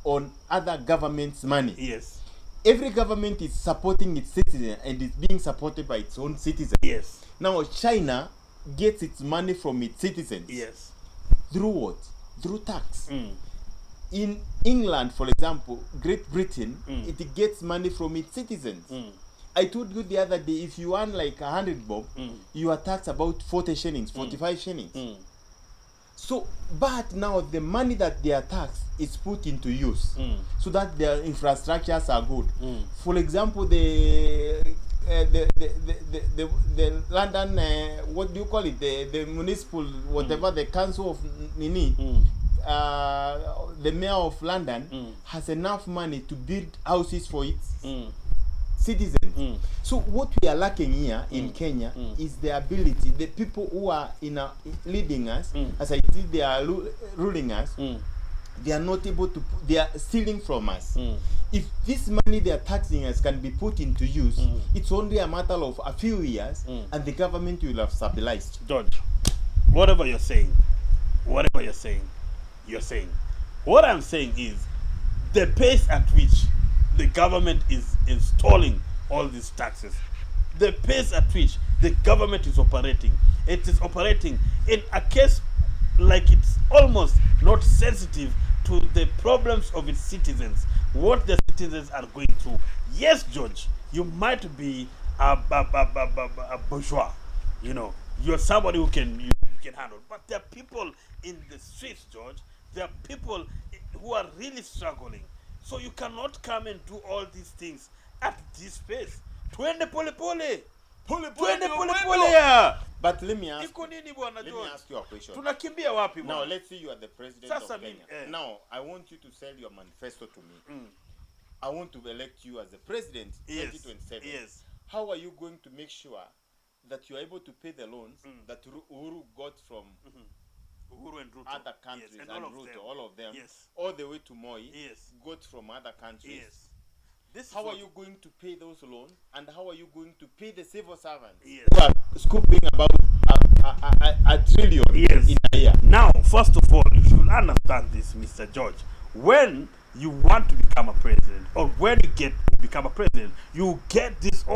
on other governments' money. Yes. Every government is supporting its citizens and is being supported by its own citizens. Yes. Now China gets its money from its citizens. Yes. Through what? Through tax. In England, for example, Great Britain, it gets money from its citizens. I told you the other day, if you earn like 100 bob, you are taxed about 40 shillings, 45 shillings. So, but now the money that they are taxed is put into use so that their infrastructures are good. For example, the London, what do you call it? The municipal, whatever, the council of Nini, the mayor of London has enough money to build houses for its citizens. So what we are lacking here in Kenya is the ability, the people who are leading us, as I see they are ruling us, they are not able to, they are stealing from us. If this money they are taxing us can be put into use, it's only a matter of a few years and the government will have stabilized. George, whatever you're saying, you're saying. What I'm saying is the pace at which the government is installing all these taxes, the pace at which the government is operating, it is operating in a case like it's almost not sensitive to the problems of its citizens, what the citizens are going through. Yes, George, you might be a bourgeois, you're somebody who can handle, but there are people in the streets, George. There are people who are really struggling. So you cannot come and do all these things at this pace. Twende pole pole. But let me ask you a question. Tunakimbia wapi bwana? Now let's say you are the president of Kenya. Now I want you to sell your manifesto to me. I want to elect you as the president in 2027. Yes. How are you going to make sure that you are able to pay the loans that Uhuru got from Uhuru and Ruto, other countries, and Ruto, all of them, yes, all the way to Moi, got from other countries. Yes. This how are you going to pay those loans, and how are you going to pay the civil servants who are scooping about a trillion in a year? Now, first of all, if you should understand this, Mr. George. When you want to become a president, or when you get to become a president, you get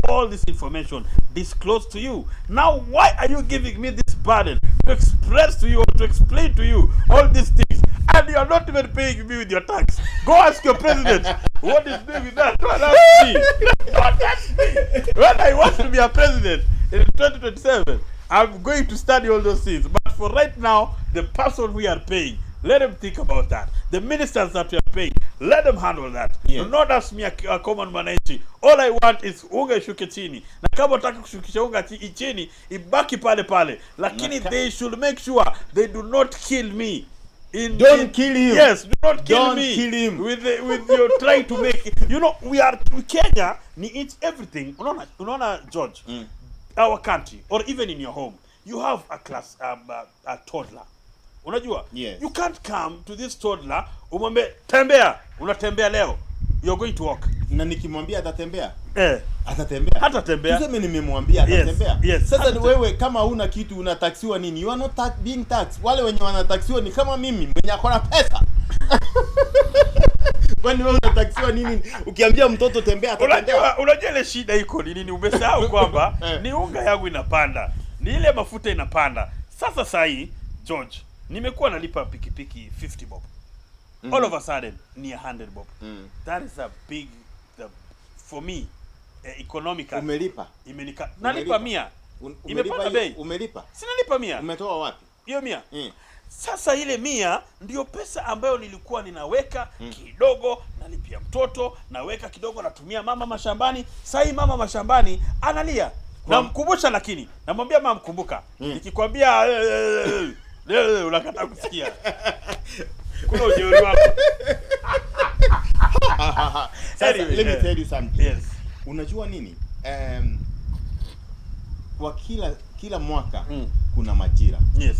all this information disclosed to you. Now, why are you giving me this burden to express to you or to explain to you all these things, and you are not even paying me with your tax? Go ask your president what is doing with that. Don't ask me. Don't ask me. When I want to be a president in 2027, I'm going to study all those things. But for right now, the person we are paying, let them think about that. The ministers that we are paying, let them handle that. Yes. Do not ask me a common mwananchi. All I want is unga ishuke chini. Na kama utaki kushukisha unga chini, ibaki pale pale. Lakini they should make sure they do not kill me. Don't kill him. Yes, do not kill Don't me. kill him. With your trying to make it. You know, Kenya, it's everything. Unaona, George, our country, or even in your home, you have a class, a toddler. Unajua? Yes. You can't come to this toddler, umwambie tembea, unatembea leo. You're going to walk. Na nikimwambia atatembea? Atatembea. Hatatembea. Tuseme nimemwambia atatembea. Yes. Sasa wewe kama huna kitu unataxiwa nini? You are not being taxed. Wale wenye wanataxiwa ni kama mimi mwenye akona pesa. Kwani wewe unataxiwa nini? Ukiambia mtoto tembea atatembea. Unajua ile shida iko ni nini? Umesahau kwamba ni unga yangu inapanda. Ni ile mafuta inapanda. Sasa sahi, George, nimekuwa nalipa pikipiki 50 bob. All of a sudden ni 100 bob. That is a big for me economical. Umelipa? Nalipa 100. Imepanda bei. Umelipa? Sinalipa 100. Umetoa wapi? Hiyo 100. Sasa ile 100 ndio pesa ambayo nilikuwa ninaweka kidogo, nalipia mtoto, naweka kidogo, natumia mama mashambani. Sasa mama mashambani analia. Namkumbusha, lakini namwambia mama, mkumbuka. Nikikwambia unakataa kusikia. Kuna ujeuri wako. Anyway, let me tell you something. Yes. Unajua nini? Kwa kila mwaka kuna majira. Yes.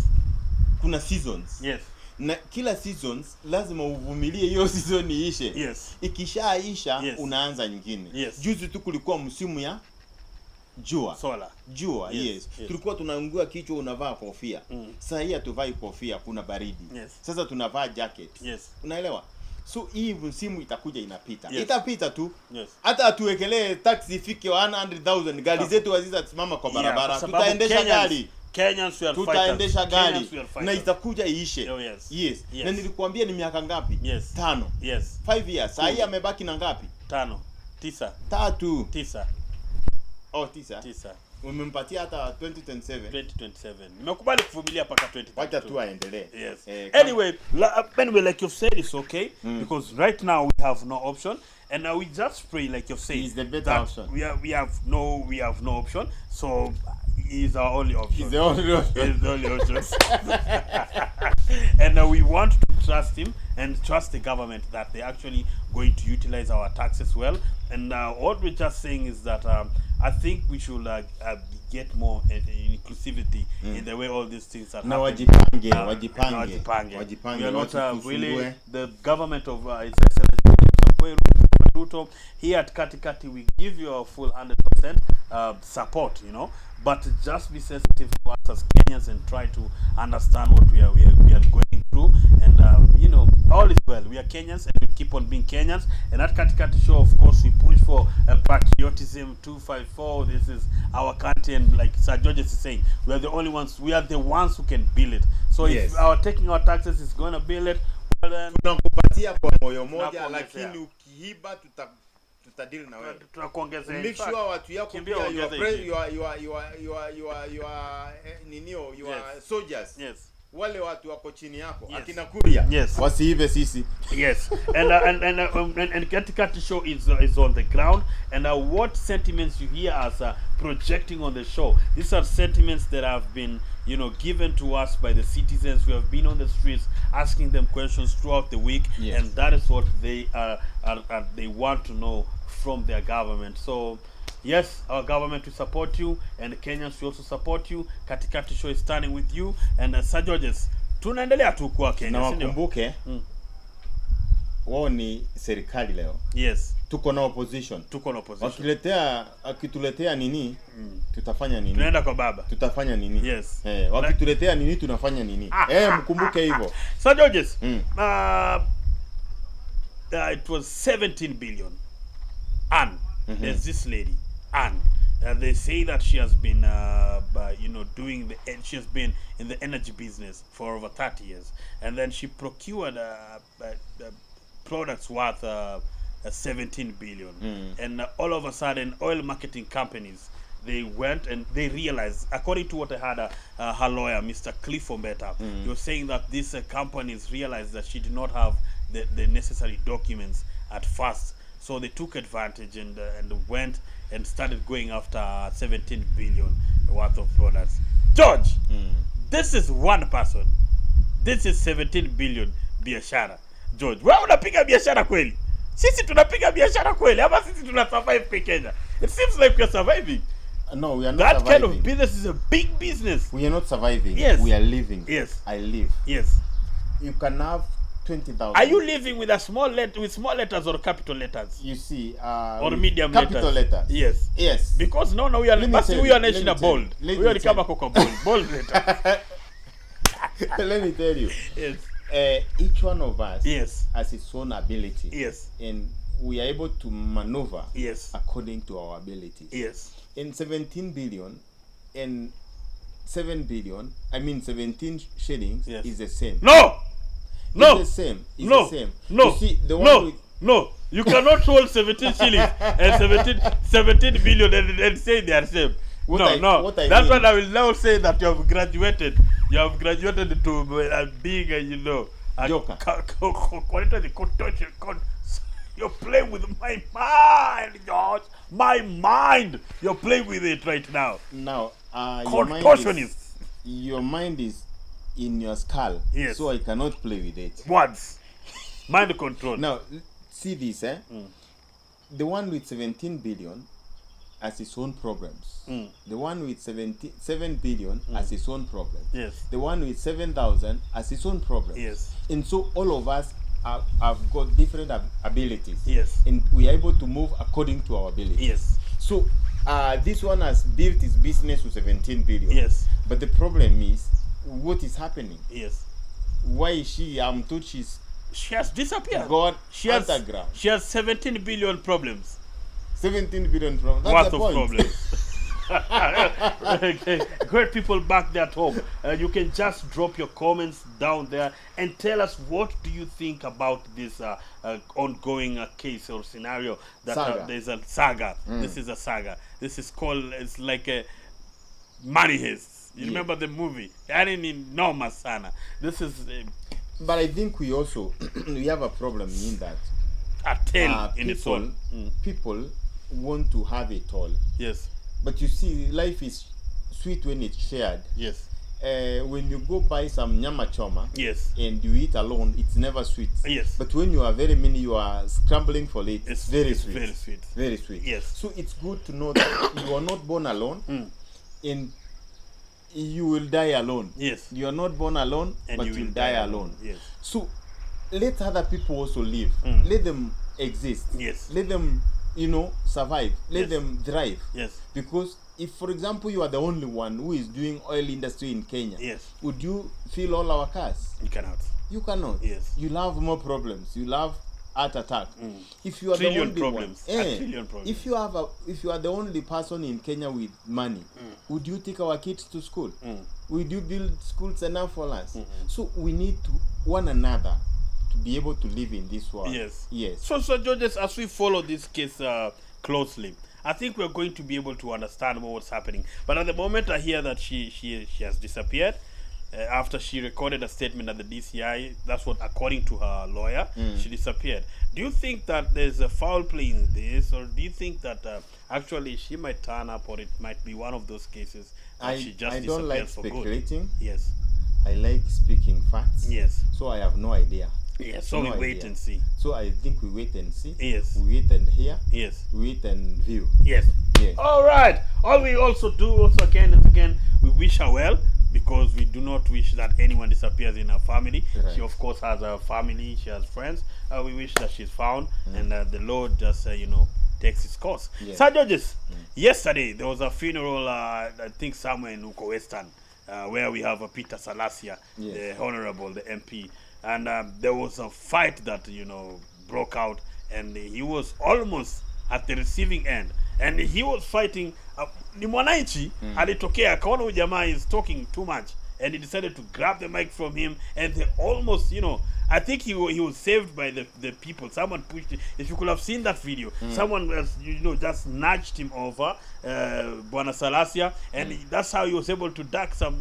Kuna seasons. Yes. Na kila seasons lazima uvumilie hiyo season iishe. Yes. Ikishaisha unaanza nyingine. Yes. Juzi tu kulikuwa msimu ya jua. Jua, yes. Tulikuwa tunaungua kichwa, unavaa kofia. Sasa hii hatuvai kofia, kuna baridi. Sasa tunavaa jacket. Unaelewa? So hii msimu itakuja inapita. Itapita tu. Hata atuwekelee taxi ifike 100,000, gari zetu hazitasimama kwa barabara. Tutaendesha gari. Kenyans we are fighters. Tutaendesha gari na itakuja iishe. Yes. Na nilikwambia ni miaka ngapi? 5. 5 years. Sasa hii amebaki na ngapi? 5. 9. 9. Oh, 9. Umempatia hata 2027. Nimekubali kuvumilia paka 2022. Wacha tu aendelee. Yes. Anyway, like you've said, it's okay because right now we have no option, and we just pray, like you've said, is the better option. We have no option. So is our only option. He's the only option. He's the only option. And we want to trust him and trust the government that they're actually going to utilize our taxes well. And what we're just saying is that I think we should get more inclusivity in the way all these things are happening. Wajipange. We are not really the government of His Excellency Ruto. Here at Kati Kati, we give you a full 100% support, you know. But just be sensitive to us as Kenyans and try to understand what we are going through. And you know, all is well. We are Kenyans and we keep on being Kenyans. And at KATI KATI Show, of course, we push for patriotism 254. This is our country, and like Sir George is saying, we are the only ones. We are the ones who can build it. So if taking our taxes is going to build it, well then tunakupatia kwa moyo moja, lakini ukiiba tutadili na wewe. Tunakuongezea. Make sure watu yako pia your soldiers. Wale watu wako chini yako akina Kuria wasiive sisi. And KATI KATI Show is on the ground, and what sentiments you hear us projecting on the show, these are sentiments that have been, you know, given to us by the citizens. We have been on the streets asking them questions throughout the week, and that is what they they want to know from their government. So yes, our government will support you, and Kenyans will also support you. KATI KATI Show is standing with you, and Sir Georges, tunaendelea tu kwa Kenya. Na wakumbuke wao ni serikali leo. Yes. Tuko na opposition. Wakituletea nini? Tutafanya nini? Tunaenda kwa baba. Tutafanya nini? Yes. Wakituletea nini tunafanya nini? Mkumbuke hivyo. So Georges, it was 17 billion. Anne, there's this lady, Anne. They say that she has been, she has been in the energy business for over 30 years, and then she procured products worth 17 billion. And all of a sudden, oil marketing companies, they went and they realized, according to what I had her lawyer, Mr. Cliff Ombeta, he was saying that these companies realized that she did not have the necessary documents at first. So they took advantage and went and started going after 17 billion worth of products. George, this is one person. This is 17 billion biashara. George, wewe unapiga biashara kweli? Sisi tunapiga biashara kweli ama sisi tuna survive Kenya? It seems like we are surviving. No, we are not that surviving. Kind of business is a big business. We are not surviving. Yes. We are living. Yes. I live. Yes. You can have 20,000. Are you living with small letters or capital letters? You see, or medium capital letters. Yes. Yes. Because no, we are national bold. We are cover bold letters. Let me tell you. Yes. Each one of us yes. has its own ability. Yes. And we are able to maneuver yes. according to our abilities. Yes. In 17 billion and 7 billion, I mean 17 shillings yes. is the same. No! No! It's the same. It's no! the same. No! You see, the one no! with No! You cannot hold 17 shillings and 17 billion and say they are same. What That's what I will now say that you have graduated. You have graduated to being a joker. You're playing with my mind, George. My mind. You're playing with it right now. Now, contortionist. Your mind is in your skull. Yes. So I cannot play with it. Words. Mind control. Now, see this, The one with 17 billion has its own problems. The one with 7 billion has its own problems. Yes. The one with 7,000 has its own problems. Yes. And so all of us have got different abilities. Yes. And we are able to move according to our abilities. Yes. So this one has built his business with 17 billion. Yes. But the problem is, what is happening? Yes. Why is she? I'm told she has disappeared. God, she has 17 billion problems. 17 billion problems. That's the point. Problems. Great people back there at home. You can just drop your comments down there and tell us what do you think about this ongoing case or scenario that there's a saga. This is a saga. This is called, it's like a money heist. You remember the movie? Enormous sana. This is but I think we also we have a problem in that a tale in its own. People want to have it all. Yes. But you see, life is sweet when it's shared. Yes. When you go buy some nyama choma, yes, and you eat alone, it's never sweet. Yes. But when you are very many, you are scrambling for it. It's very sweet. Very sweet. Very sweet. Yes. So it's good to know that you are not born alone, and you will die alone. Yes. You are not born alone, and but you will die alone. Yes. So let other people also live. Let them exist. Yes. Let them, survive. Let them thrive. Yes. Because if, for example, you are the only one who is doing oil industry in Kenya, yes, would you fill all our cars? You cannot. You cannot. Yes. You'll have more problems. You'll have heart attack. If you are the only problems. one, trillion problems. if you are the only person in Kenya with money, would you take our kids to school? Would you build schools enough for us? So we need to one another to be able to live in this world. Yes. Yes. So judges, as we follow this case closely, I think we're going to be able to understand what's happening. But at the moment, I hear that she has disappeared after she recorded a statement at the DCI. That's what, according to her lawyer, she disappeared. Do you think that there's a foul play in this, or do you think that actually she might turn up, or it might be one of those cases that she just disappears for good? I don't like speculating. Yes. I like speaking facts. Yes. So I have no idea. Yes, so we wait and see. So I think we wait and see. Yes. We wait and hear. Yes. We wait and view. Yes. Yes. All right. All we also do, again and again, we wish her well. because we do not wish that anyone disappears in her family. Right. She of course has a family, she has friends. We wish that she's found, and the Lord just takes its course. Yes. Sir Georges, yesterday there was a funeral, I think somewhere in Uko Western, where we have Peter Salasia, Yes. the honorable, the MP, and there was a fight that broke out, and he was almost at the receiving end, and he was fighting. Ni mwananchi alitokea akaona huyu jamaa is talking too much, and he decided to grab the mic from him, and they almost, I think he was saved by the people. Someone pushed him. If you could have seen that video, someone else, just nudged him over, Bwana Salasia, and that's how he was able to duck some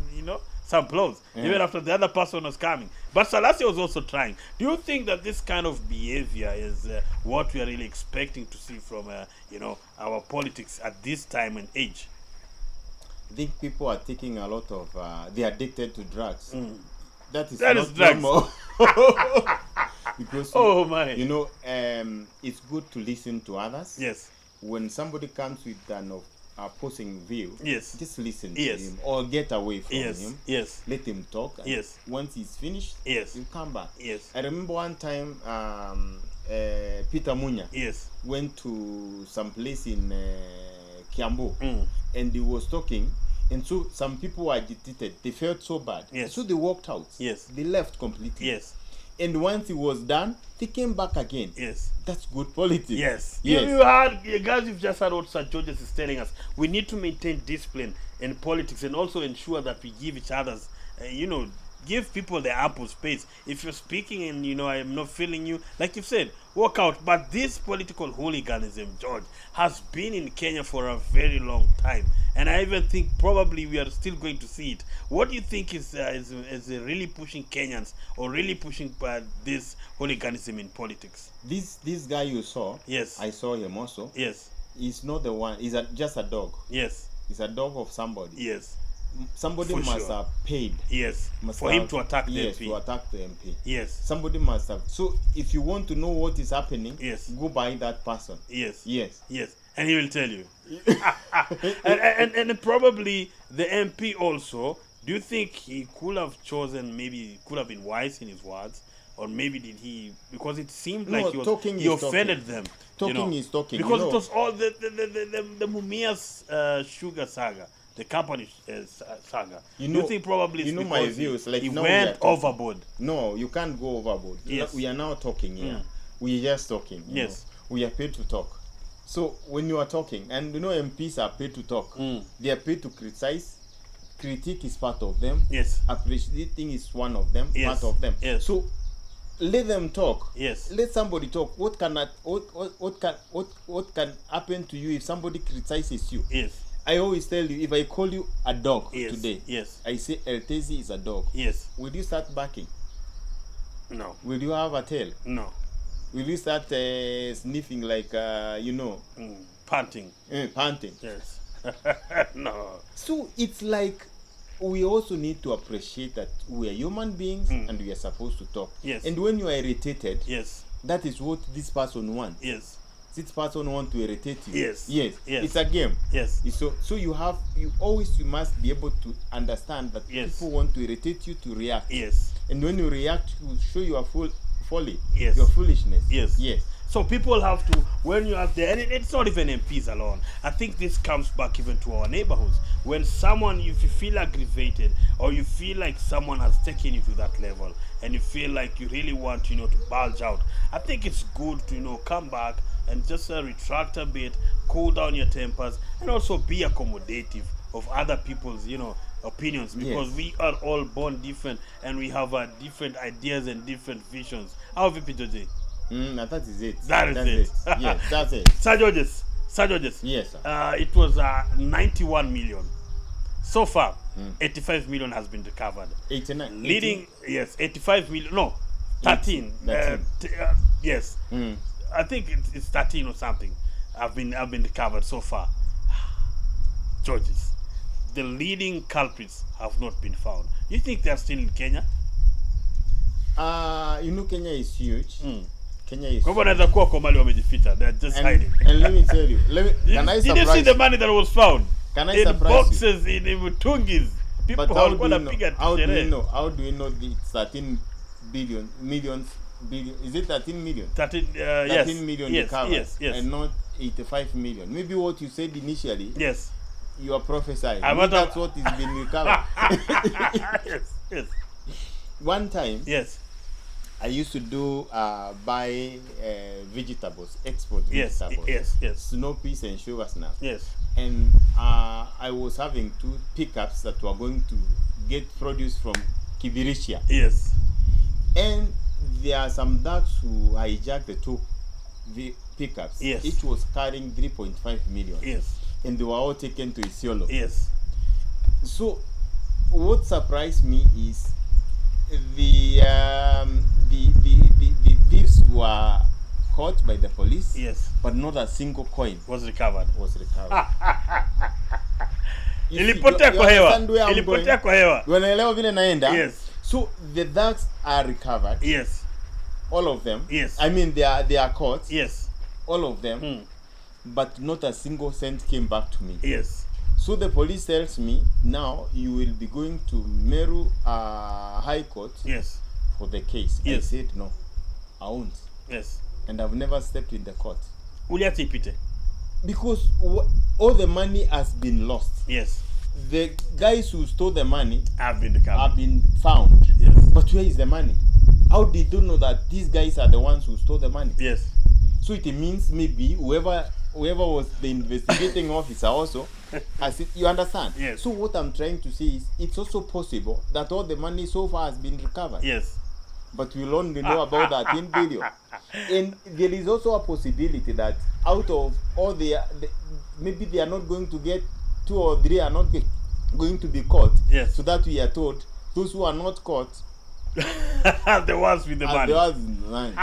blows, even after the other person was coming. But Salasia was also trying. Do you think that this kind of behavior is what we are really expecting to see from, our politics at this time and age? I think people are taking a lot of, they are addicted to drugs. That is drugs. normal. Because, it's good to listen to others. Yes. When somebody comes with an opposing view, yes, just listen yes. to him or get away from yes. him. Yes. Let him talk. And yes. Once he's finished, yes, you come back. Yes. I remember one time Peter Munya yes. went to some place in Kiambu and he was talking, and so some people were agitated. They felt so bad. Yes. So they walked out. Yes. They left completely. Yes. And once he was done, they came back again. Yes. That's good politics. Yes. Yes. You heard, guys, you've just heard what Sir Georges is telling us. We need to maintain discipline in politics and also ensure that we give each other's, give people the ample space. If you're speaking and, I am not feeling you, like you've said, walk out. But this political hooliganism, George, has been in Kenya for a very long time. And I even think probably we are still going to see it. What do you think is really pushing Kenyans or really pushing this hooliganism in politics? This guy you saw, yes, I saw him also. Yes. He's not the one. He's just a dog. Yes. He's a dog of somebody. Yes. Somebody must have paid. Yes. For him to attack the MP. to attack the MP. Yes. Somebody must have. So if you want to know what is happening, yes, go by that person. Yes. Yes. Yes. And he will tell you. and probably the MP also, do you think he could have chosen, maybe could have been wise in his words? Or maybe did he, because it seemed like he offended them. Talking is talking. Because it was all the Mumia's sugar saga, the company saga. Do you think probably it's my views, like he now went overboard? No, you can't go overboard. Yes. We are now talking here. We are just talking. Yes. We are paid to talk. So when you are talking, and MPs are paid to talk, they are paid to criticize. Critique is part of them. Yes. Appreciating is one of them. Yes. Part of them. Yes. So let them talk. Yes. Let somebody talk. What can happen to you if somebody criticizes you? Yes. I always tell you, if I call you a dog today, yes, I say Eltezi is a dog. Yes. Will you start barking? No. Will you have a tail? No. Will you start sniffing like, panting? Panting. Yes. No. So it's like we also need to appreciate that we are human beings and we are supposed to talk. Yes. And when you are irritated, yes, that is what this person wants. Yes. This person wants to irritate you. Yes. Yes. Yes. It's a game. Yes. So you must be able to understand that people want to irritate you to react. Yes. And when you react, you show your folly. Yes. Your foolishness. Yes. Yes. So people have to, when you are there, and it's not even MPs alone. I think this comes back even to our neighborhoods. When someone, if you feel aggravated or you feel like someone has taken you to that level and you feel like you really want, to bulge out, I think it's good to, come back and just retract a bit, cool down your tempers, and also be accommodative of other people's, opinions, because we are all born different and we have different ideas and different visions. How have you been, that is it. That's it. Yes, that's it. Sir Georges. Yes, sir. It was 91 million. So far, 85 million has been recovered. 89. Leading, 85 million. No, 13. 13. Yes. I think it's 13 or something. Have been recovered so far. Georges, the leading culprits have not been found. You think they are still in Kenya? Kenya is huge. Kenya is. They're just hiding. And let me tell you, can I surprise you? Did you see the money that was found? Can I in surprise boxes, you? in mutungis, People But how do walikuwa you wanapiga know? How do sherehe. you know? How do you know the 13 billion? Is it 13 million? 13 13 million yes, recovered, yes, yes. and not 85 million. Maybe what you said initially. Yes. You are prophesying. I Maybe want to- that's what is being recovered. Yes, yes. One time, Yes. I used to do buy vegetables, export Yes, vegetables, yes, yes. snow peas and sugar snap. Yes. And I was having 2 pickups that were going to get produce from Kibiritia. Yes. And there are some ducks who hijacked the 2 pickups. Yes. Each was carrying 3.5 million. Yes. And they were all taken to Isiolo. Yes. So, what surprised me is the thieves were caught by the police. Yes. But not a single coin Was recovered. was recovered. You see, Ilipotea you kwa hewa. understand where I'm Ilipotea going? kwa hewa. Unaelewa vile naenda? Yes. So the ducks are recovered. Yes. All of them. Yes. I mean they are caught. Yes. All of them. Hmm. But not a single cent came back to me. Yes. So the police tells me, now you will be going to Meru High Court Yes. for the case. I Yes. said no, I won't. Yes. And I've never stepped in the court. Uliacha ipite. Because all the money has been lost. Yes. The guys who stole the money Have been recovered. have been found. Yes. But where is the money? How did you know that these guys are the ones who stole the money? Yes. So it means maybe whoever was the investigating officer also, you understand? Yes. So what I'm trying to say is, it's also possible that all the money so far has been recovered. Yes. But we'll only know about that 10 billion. And there is also a possibility that out of all maybe they are not going to get 2 or 3 are not going to be caught. Yes. So that we are told those who are not caught The ones with the are money. the ones in line.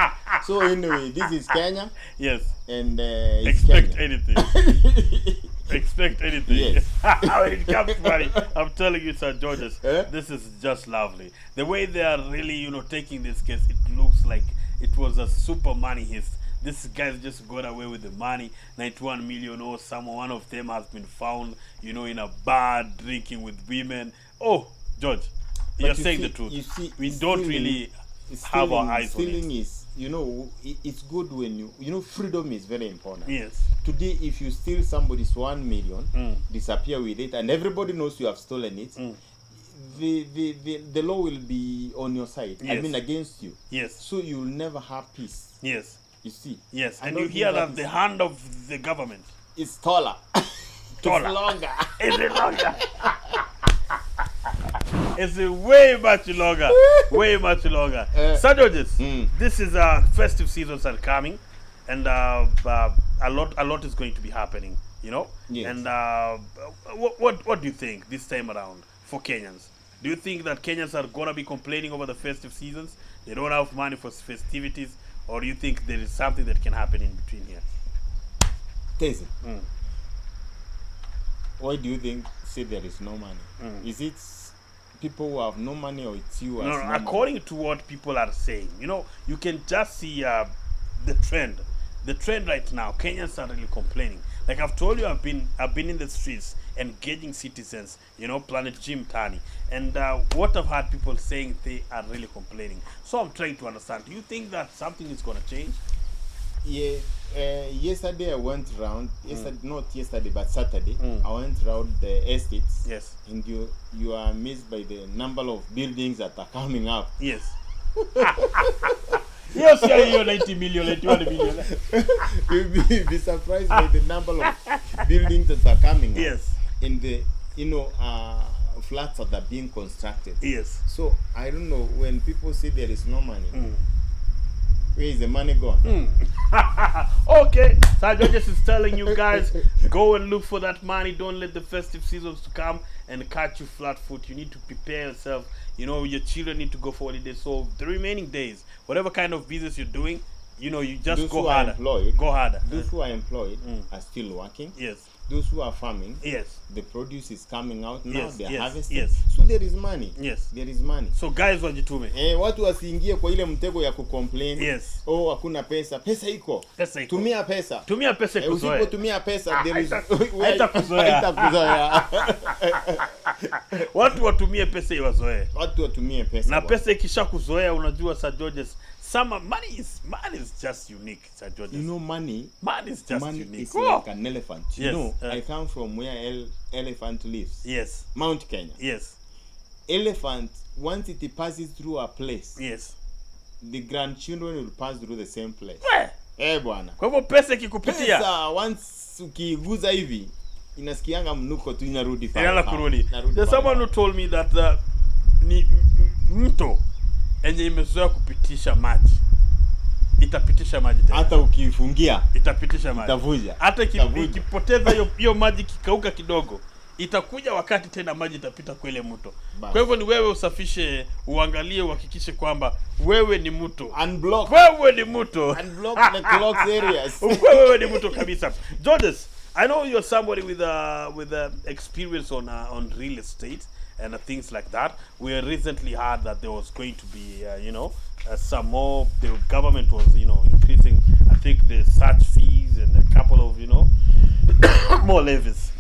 So anyway, this is Kenya, Yes. and it's Expect Kenya. anything. Expect anything. Yes. When it comes to money, I'm telling you, Sir Georges, Eh? this is just lovely. The way they are really, taking this case, it looks like it was a super money heist. This guys just got away with the money, 91 million, or one of them has been found, in a bar drinking with women. Oh, George, But you're you saying see- the truth. you see, We don't really have our eyes on stealing it. is, it's good when freedom is very important. Yes. Today, if you steal somebody's 1 million, Mm. disappear with it, and everybody knows you have stolen it, Mm. the law will be on your side. I Yes. mean, against you. Yes. So you'll never have peace. Yes. You see? Yes. I And don't you think hear that that is- the hand of the government It's taller. Taller. It's longer. is it longer. It's way much longer. Way much longer. Sir Georges, this is festive seasons are coming, and a lot is going to be happening. Yes. And what do you think this time around for Kenyans? Do you think that Kenyans are gonna be complaining over the festive seasons? They don't have money for festivities, or do you think there is something that can happen in between here? Tezi, Mm. why do you think say there is no money? Is it people who have no money, or it's you? No, according to what people are saying, you can just see the trend. The trend right now, Kenyans are really complaining. Like I've told you, I've been in the streets engaging citizens, Planet Gym Tani, and what I've heard people saying, they are really complaining. So I'm trying to understand. Do you think that something is gonna change? Yeah. Yesterday I went around. Not yesterday, but Saturday. I went around the estates. Yes. And you are amazed by the number of buildings that are coming up. Yes. Yes, yeah, you're 90 million, 81 million. You'll be surprised by the number of buildings that are coming up. Yes. In the flats that are being constructed. Yes. So I don't know, when people say there is no money, where is the money gone? Okay, Sir Georges is telling you guys, go and look for that money. Don't let the festive seasons to come and catch you flat foot. You need to prepare yourself. Your children need to go for holidays. So the remaining days, whatever kind of business you're doing, you know, you just those go who are harder. employed, Go harder. those who are employed are still working. Yes. Those who are farming, Yes. the produce is coming out now. Yes, They're yes, harvesting. yes. So there is money. Yes. There is money. So guys wajitume. Watu wasiingie kwa ile mtego ya kucomplain. Yes. Oh, hakuna pesa. Pesa iko. Pesa iko. Tumia pesa. Tumia pesa kuzoea. Usipotumia pesa there is haitakuzoea. haitakuzoea. Watu watumie pesa iwazoee. Watu watumie pesa. Na pesa ikisha kuzoea, unajua Sir Georges, money is just unique, Sir Georges. You know, money is just money unique. is like an elephant. Yes. You know, I come from where elephant lives. Yes. Mount Kenya. Yes. Elephant, once it passes through a place, Yes. the grandchildren will pass through the same place. Bwana. Kwa hivyo pesa ikikupitia, Pesa once ukiguza hivi inasikianga mnuko tu inarudi pale. Inaanza kurudi. There's someone who told me that ni mto enye imezoea kupitisha maji itapitisha maji tena. Hata ukifungia itapitisha maji. Itavuja. Hata ikipoteza hiyo maji kikauka kidogo, itakuja wakati tena maji itapita kwa ile mto. Kwa hivyo ni wewe usafishe, uangalie, uhakikishe kwamba wewe ni mto. Unblock. Wewe ni mto. Unblock the clogged areas. Wewe ni mto kabisa. Georges, I know you're somebody with experience on real estate and things like that. We recently heard that there was going to be, some more. The government was, increasing, I think, the search fees and a couple of, more levies,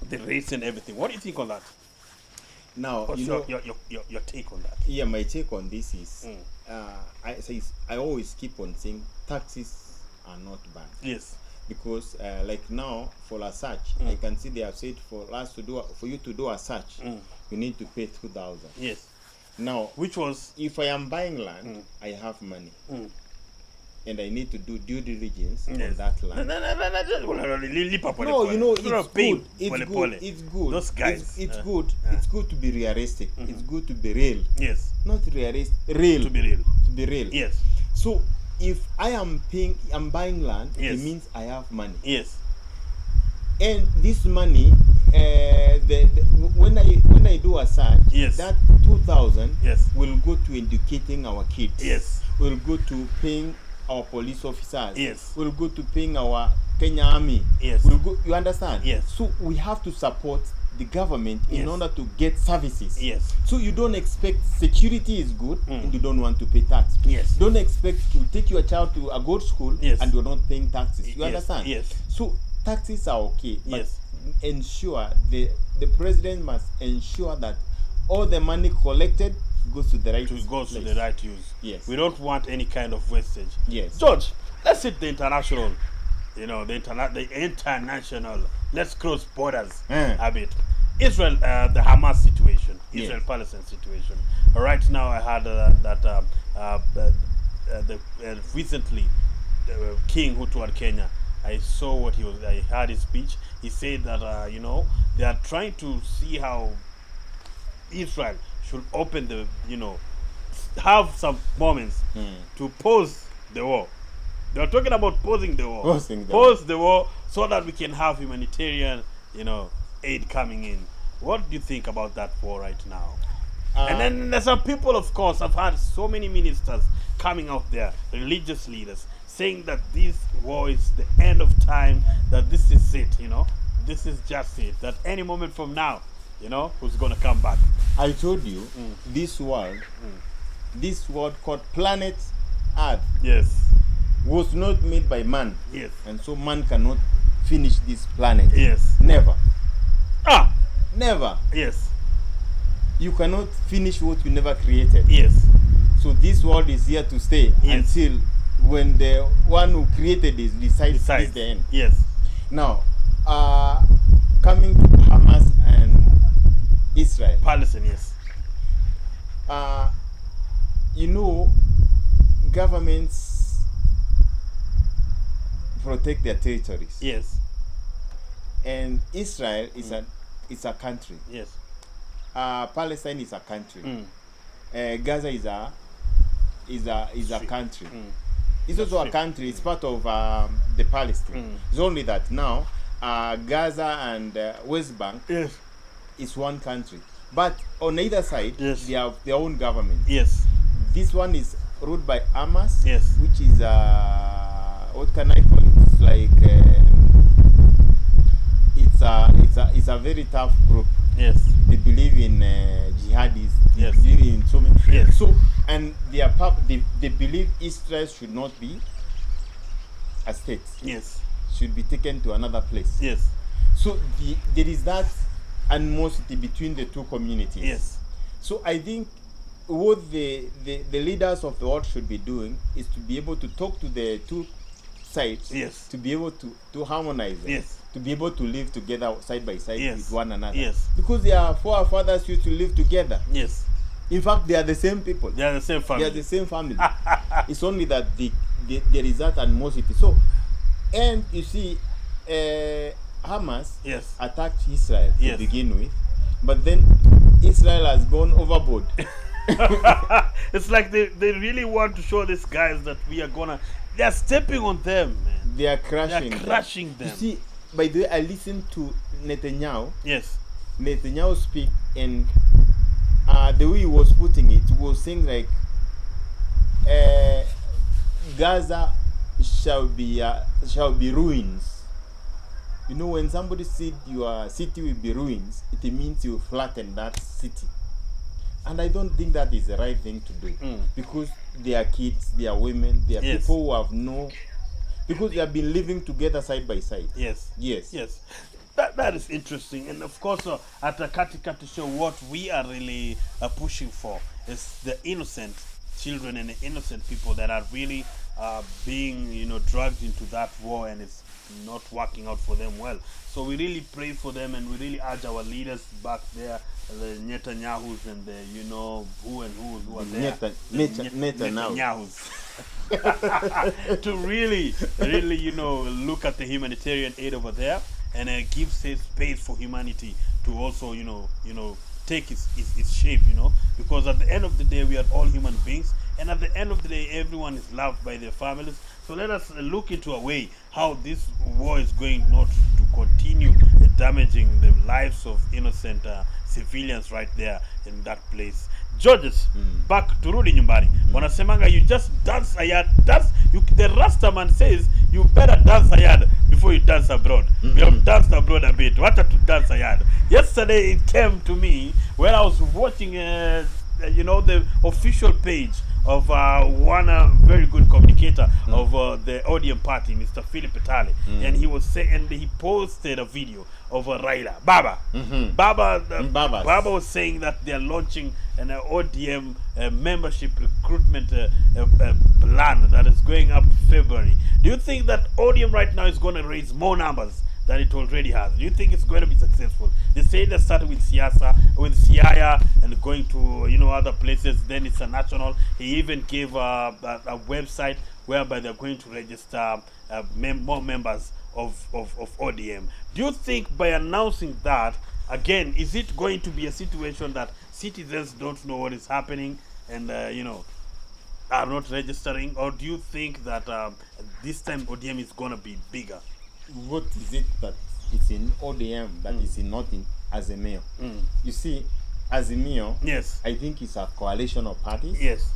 the rates and everything. What do you think on that? Now, What's your take on that? Yeah, my take on this is, I always keep on saying taxes are not bad. Yes. Because like now for a search, I can see they have said for you to do a search, you need to pay 2,000. Yes. Now, which was, if I am buying land, I have money, and I need to do due diligence on that land. No, it's good. It's good. Those guys. It's good. It's good to be realistic. It's good to be real. Yes. Not realistic. Real. To be real. To be real. Yes. So if I am buying land, yes, it means I have money. Yes. And this money, when I do a search, yes, that 2,000 yes, will go to educating our kids. Yes. Will go to paying our police officers. Yes. Will go to paying our Kenya Army. Yes. Will go. You understand? Yes. So we have to support the government in yes, order to get services. Yes. So you don't expect security is good and you don't want to pay tax. Yes. Don't expect to take your child to a good school yes, and you're not paying taxes. You yes, understand? Yes. So taxes are okay, but yes, ensure the president must ensure that all the money collected goes to the right use. To the right use. Yes. We don't want any kind of wastage. Yes. George, let's hit the international. The international. Let's cross borders a bit. Israel, the Hamas situation, Israel-Palestine situation. Right now, I heard that recently, King who toured Kenya, I saw what I heard his speech. He said that they are trying to see how Israel should open have some moments to pause the war. They are talking about pausing the war. Pause the war so that we can have humanitarian, aid coming in. What do you think about that war right now? And then there's some people, of course, I've had so many ministers coming out there, religious leaders, saying that this war is the end of time, that this is it, this is just it, that any moment from now, who's going to come back. I told you, this world called planet Earth, yes, was not made by man. Yes. And so man cannot finish this planet. Yes. Never. Never. Yes. You cannot finish what you never created. Yes. So this world is here to stay until when the one who created it decides this is the end. Yes. Now, coming to Hamas and Israel. Palestine, yes. Governments protect their territories. Yes. And Israel is a country. Yes. Palestine is a country. Gaza is a country. It's also a country. It's part of the Palestine. It's only that now Gaza and West Bank is one country. But on either side, they have their own government. Yes. This one is ruled by Hamas. Yes. Which is what can I call it? It's like it's a very tough group. Yes. They believe in jihadis. They Yes. believe in so many. Yes. So and they believe Israel should not be a state. Yes. Should be taken to another place. Yes. So there is that animosity between the two communities. Yes. So I think what the leaders of the world should be doing is to be able to talk to the two sides. Yes. To be able to harmonize them. Yes. To be able to live together side by side Yes. with one another. Yes. Because their forefathers used to live together. Yes. In fact, they are the same people. They are the same family. They are the same family. It's only that there is that animosity. So, and you see, Hamas Yes. attacked Israel to Yes. begin with, but then Israel has gone overboard. It's like they really want to show these guys that we are gonna. They are stepping on them, man. They are crushing. They are crushing them. You see, by the way, I listened to Netanyahu. Yes. Netanyahu speak, and the way he was putting it was saying like, Gaza shall be ruins. You know, when somebody said your city will be ruins, it means you flatten that city. And I don't think that is the right thing to do. Because they are kids, they are women, they are Yes. people who have because they have been living together side by side. Yes. Yes. Yes. That is interesting. And of course, at the KATI KATI show, what we are really pushing for is the innocent children and the innocent people that are really being, dragged into that war, and it's not working out for them well. So we really pray for them, and we really urge our leaders back there, the Netanyahus and the, who are there. Netanyahus. To really, look at the humanitarian aid over there, and give space for humanity to also, take its shape, because at the end of the day, we are all human beings, and at the end of the day, everyone is loved by their families. So let us look into a way how this war is going not to continue damaging the lives of innocent civilians right there in that place. Judges, back to Rudi Nyumbani. Wanasemanga, you just dance a yard. The Rastaman says you better dance a yard before you dance abroad. We have danced abroad a bit. What to dance a yard? Yesterday it came to me when I was watching, the official page of one very good communicator of the Odium party, Mr. Philip Petale, and he was saying, and he posted a video of Raila Baba. Baba was saying that they are launching an ODM membership recruitment plan that is going up February. Do you think that ODM right now is going to raise more numbers than it already has? Do you think it's going to be successful? They say they started with Siaya, and going to other places. Then it's a national. He even gave a website whereby they're going to register more members of ODM. Do you think by announcing that, again, is it going to be a situation that citizens don't know what is happening and are not registering, or do you think that this time ODM is going to be bigger? What is it that it's in ODM that is not in Azimio? You see, Azimio, yes, I think it's a coalition of parties. Yes.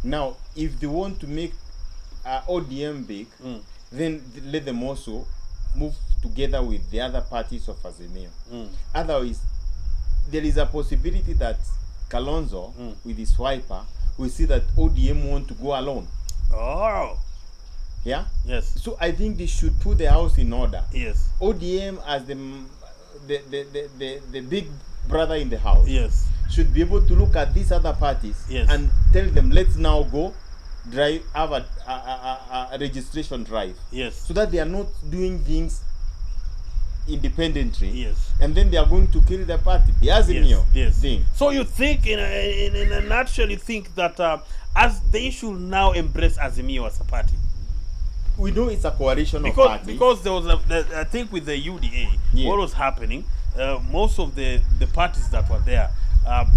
Now, if they want to make ODM big, then let them also move together with the other parties of Azimio. Otherwise, there is a possibility that Kalonzo, with his wiper, will see that ODM want to go alone. Oh. Yeah? Yes. So I think they should put the house in order. Yes. ODM as the big brother in the house. Yes. Should be able to look at these other parties, yes, and tell them, let's now go have a registration drive. Yes. So that they are not doing things independently. Yes. And then they are going to kill the party. The Azimio thing. So you think, in a nutshell, you think that as they should now embrace Azimio as a party? We know it's a coalition of parties. Because there was I think with the UDA, what was happening, most of the parties that were there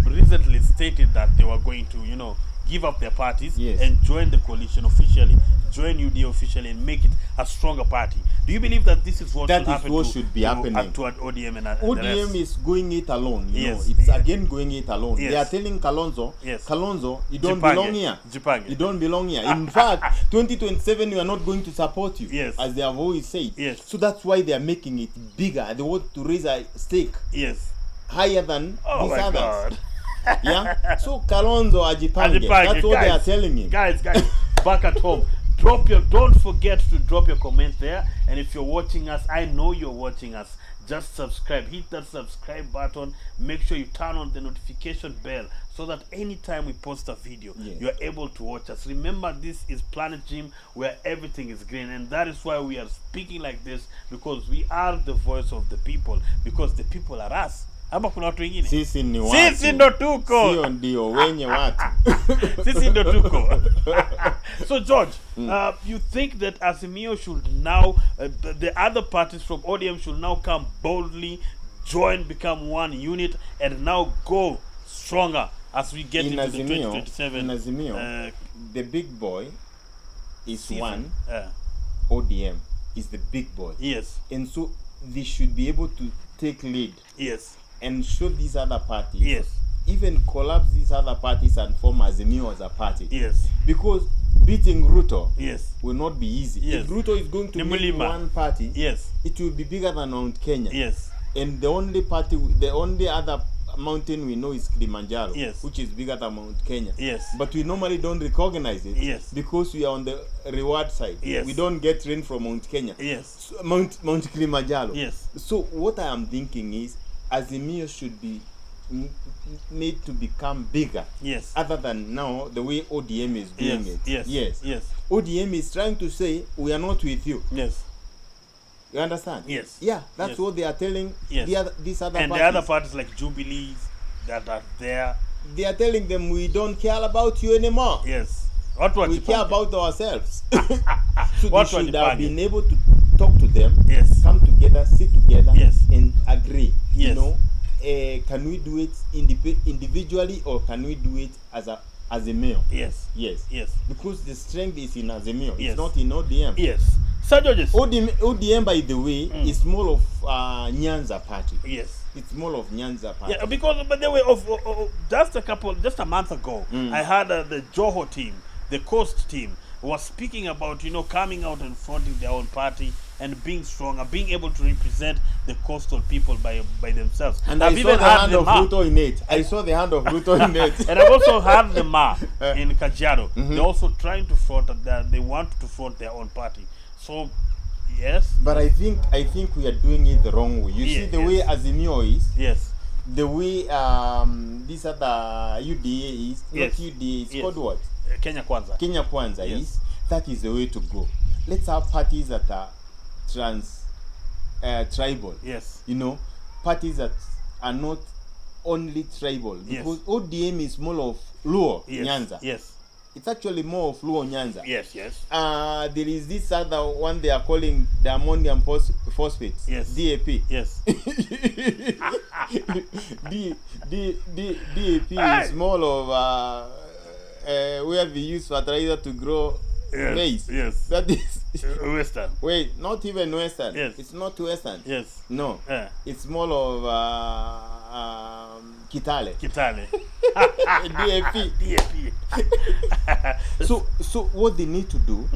recently stated that they were going to, give up their parties Yes. and join the coalition officially, join UDA officially, and make it a stronger party. Do you believe that this is what That should is happen what to, should be to, happening. to ODM and the ODM rest? is going it alone. You Yes. know, it's again going it alone. Yes. They are telling Kalonzo, Yes. Kalonzo, you don't Jipange. belong here. Jipange. You don't belong here. In fact, 2027, we are not going to support you. Yes. As they have always said. Yes. So that's why they are making it bigger. They want to raise a stake Yes. higher than Oh these my others. God. Yeah. So Kalonzo Ajipange. Ajipange, That's what they are guys, telling him. Guys, back at home. Don't forget to drop your comment there. And if you're watching us, I know you're watching us. Just subscribe. Hit that subscribe button. Make sure you turn on the notification bell so that anytime we post a video, Yes. you're able to watch us. Remember, this is Planet Gym where everything is green, and that is why we are speaking like this, because we are the voice of the people, because the people are us. Ama kuna watu wengine? Sisi ni watu. Sisi ndo tuko. Sio ndio wenye watu. Sisi ndo tuko. So George, you think that Azimio should now, the other parties from ODM should now come boldly, join, become one unit, and now go stronger as we get into the 2027. In Azimio, the big boy is season. one. ODM is the big boy. Yes. And so they should be able to take lead Yes. and show these other parties. Yes. Even collapse these other parties and form Azimio as a party. Yes. Because beating Ruto Yes. will not be easy. Yes. If Ruto is going to make Nimulima. one party, Yes. it will be bigger than Mount Kenya. Yes. And the only other mountain we know is Kilimanjaro, Yes. which is bigger than Mount Kenya. Yes. But we normally don't recognize it. Yes. Because we are on the reward side. Yes. We don't get rain from Mount Kenya. Yes. So, Mount Kilimanjaro. Yes. So what I am thinking is Azimio should be made to become bigger. Yes. Other than now the way ODM is doing Yes. it. Yes. Yes. Yes. ODM is trying to say we are not with you. Yes. You understand? Yes. Yeah, that's Yes. what they are telling Yes. these other And parties. the other parties like Jubilees that are there. They are telling them we don't care about you anymore. Yes. What was We care about ourselves. So What they was should the have target? been able to talk to them, Yes. come together, sit together, Yes. and agree. Yes. You know, can we do it individually or can we do it as a meal? Yes. Yes. Yes. Because the strength is in Azimio. Yes. It's not in ODM. Yes. Sir Georges. ODM, by the way, is more of Nyanza party. Yes. It's more of Nyanza party. Yeah, because by the way, just a month ago, I had the Joho team, the Coast team, was speaking about coming out and fronting their own party and being stronger, being able to represent the coastal people by themselves. And I've I saw even the had hand the of Ma. Ruto in it. I saw the hand of Ruto in it. And I've also had the Ma in Kajiado. They're also trying to front that they want to front their own party. So, yes. But I think we are doing it the wrong way. You see the way Azimio is, Yes. the way this other UDA is, Yes. not UDA, it's Yes. called what? Kenya Kwanza. Kenya Kwanza Yes. is. That is the way to go. Let's have parties that are tribal. Yes. Parties that are not only tribal. Yes. Because ODM is more of Luo, Yes. Nyanza. Yes. It's actually more of Luo Nyanza. Yes. Yes. There is this other one they are calling the ammonium phosphates. Yes. DAP. Yes. DAP is more of where we use fertilizer to grow maize. Yes. That is Western. wait, not even Western. Yes. It's not Western. Yes. No. Yeah. It's more of Kitale. Kitale. DAP. DAP. So what they need to do,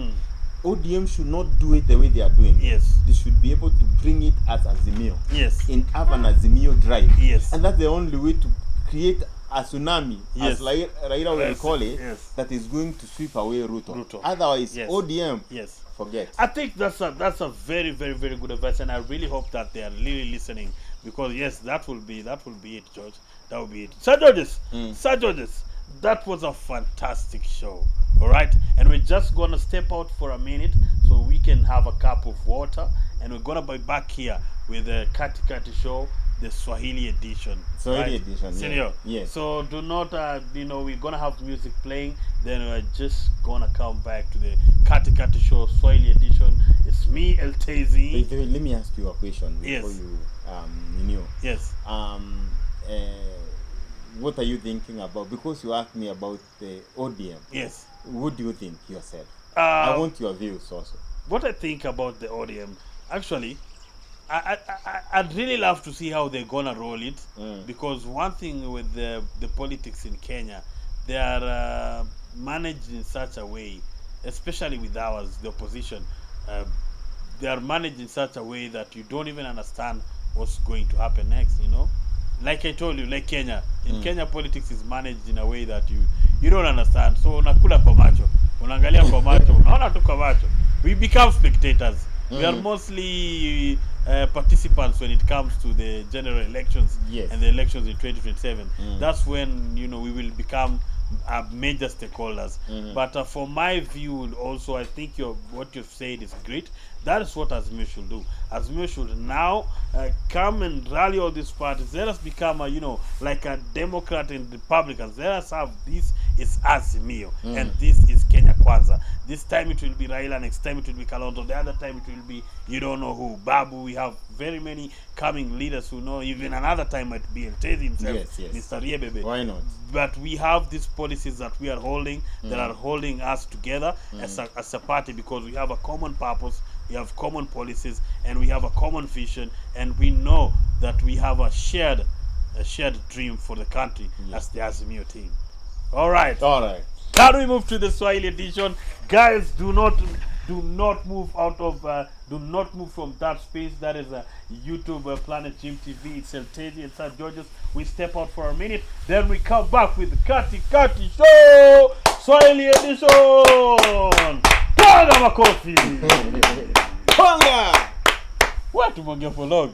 ODM should not do it the way they are doing it. Yes. They should be able to bring it as Azimio. Yes. And have an Azimio drive. Yes. And that's the only way to create a tsunami, Yes. as Raila will call it, Yes. that is going to sweep away Ruto. Ruto. Otherwise, Yes. ODM, Yes. forget. I think that's a very, very, very good advice, and I really hope that they are really listening, because yes, that will be it, George. That will be it. Sir Georges, that was a fantastic show. All right, and we're just gonna step out for a minute so we can have a cup of water, and we're gonna be back here with the Kati Kati Show, the Swahili edition. Swahili edition, yeah. Senior. Yes. So do not, we're gonna have music playing. Then we're just gonna come back to the Kati Kati Show Swahili edition. It's me, El Tazy. Wait, let me ask you a question before Yes. you, Yes. what are you thinking about? Because you asked me about the ODM. Yes. What do you think yourself? I want your views also. What I think about the ODM, actually, I'd really love to see how they're gonna roll it, because one thing with the politics in Kenya, they are managed in such a way, especially with ours, the opposition, they are managed in such a way that you don't even understand what's going to happen next, you know. Like I told you, like Kenya, in Kenya politics is managed in a way that you don't understand. So unakula kwa macho, unaangalia kwa macho, unaona tu kwa macho. We become spectators. We are mostly participants when it comes to the general elections and the elections in 2027. That's when, you know, we will become major stakeholders. But for my view also, I think what you've said is great. That is what Azimio should do. Azimio should now come and rally all these parties. Let us become you know, like a Democrat and Republicans. Let us have this is Azimio and this is Kenya Kwanza. This time it will be Raila, next time it will be Kalonzo, the other time it will be you don't know who, Babu. We have very many coming leaders who know. Even another time might be Ntezi himself, Mr. Riebebe. Why not? But we have these policies that we are holding that are holding us together as a party, because we have a common purpose, we have common policies, and we have a common vision, and we know that we have a shared dream for the country as the Azimio team. All right. Can we move to the Swahili edition, guys? Do not move out of do not move from that space. That is a YouTube Planet Gym TV. It's Eltezi and St. George's. We step out for a minute, then we come back with the Kati Kati Show Swahili edition. Panga makofi. Panga. What to for long?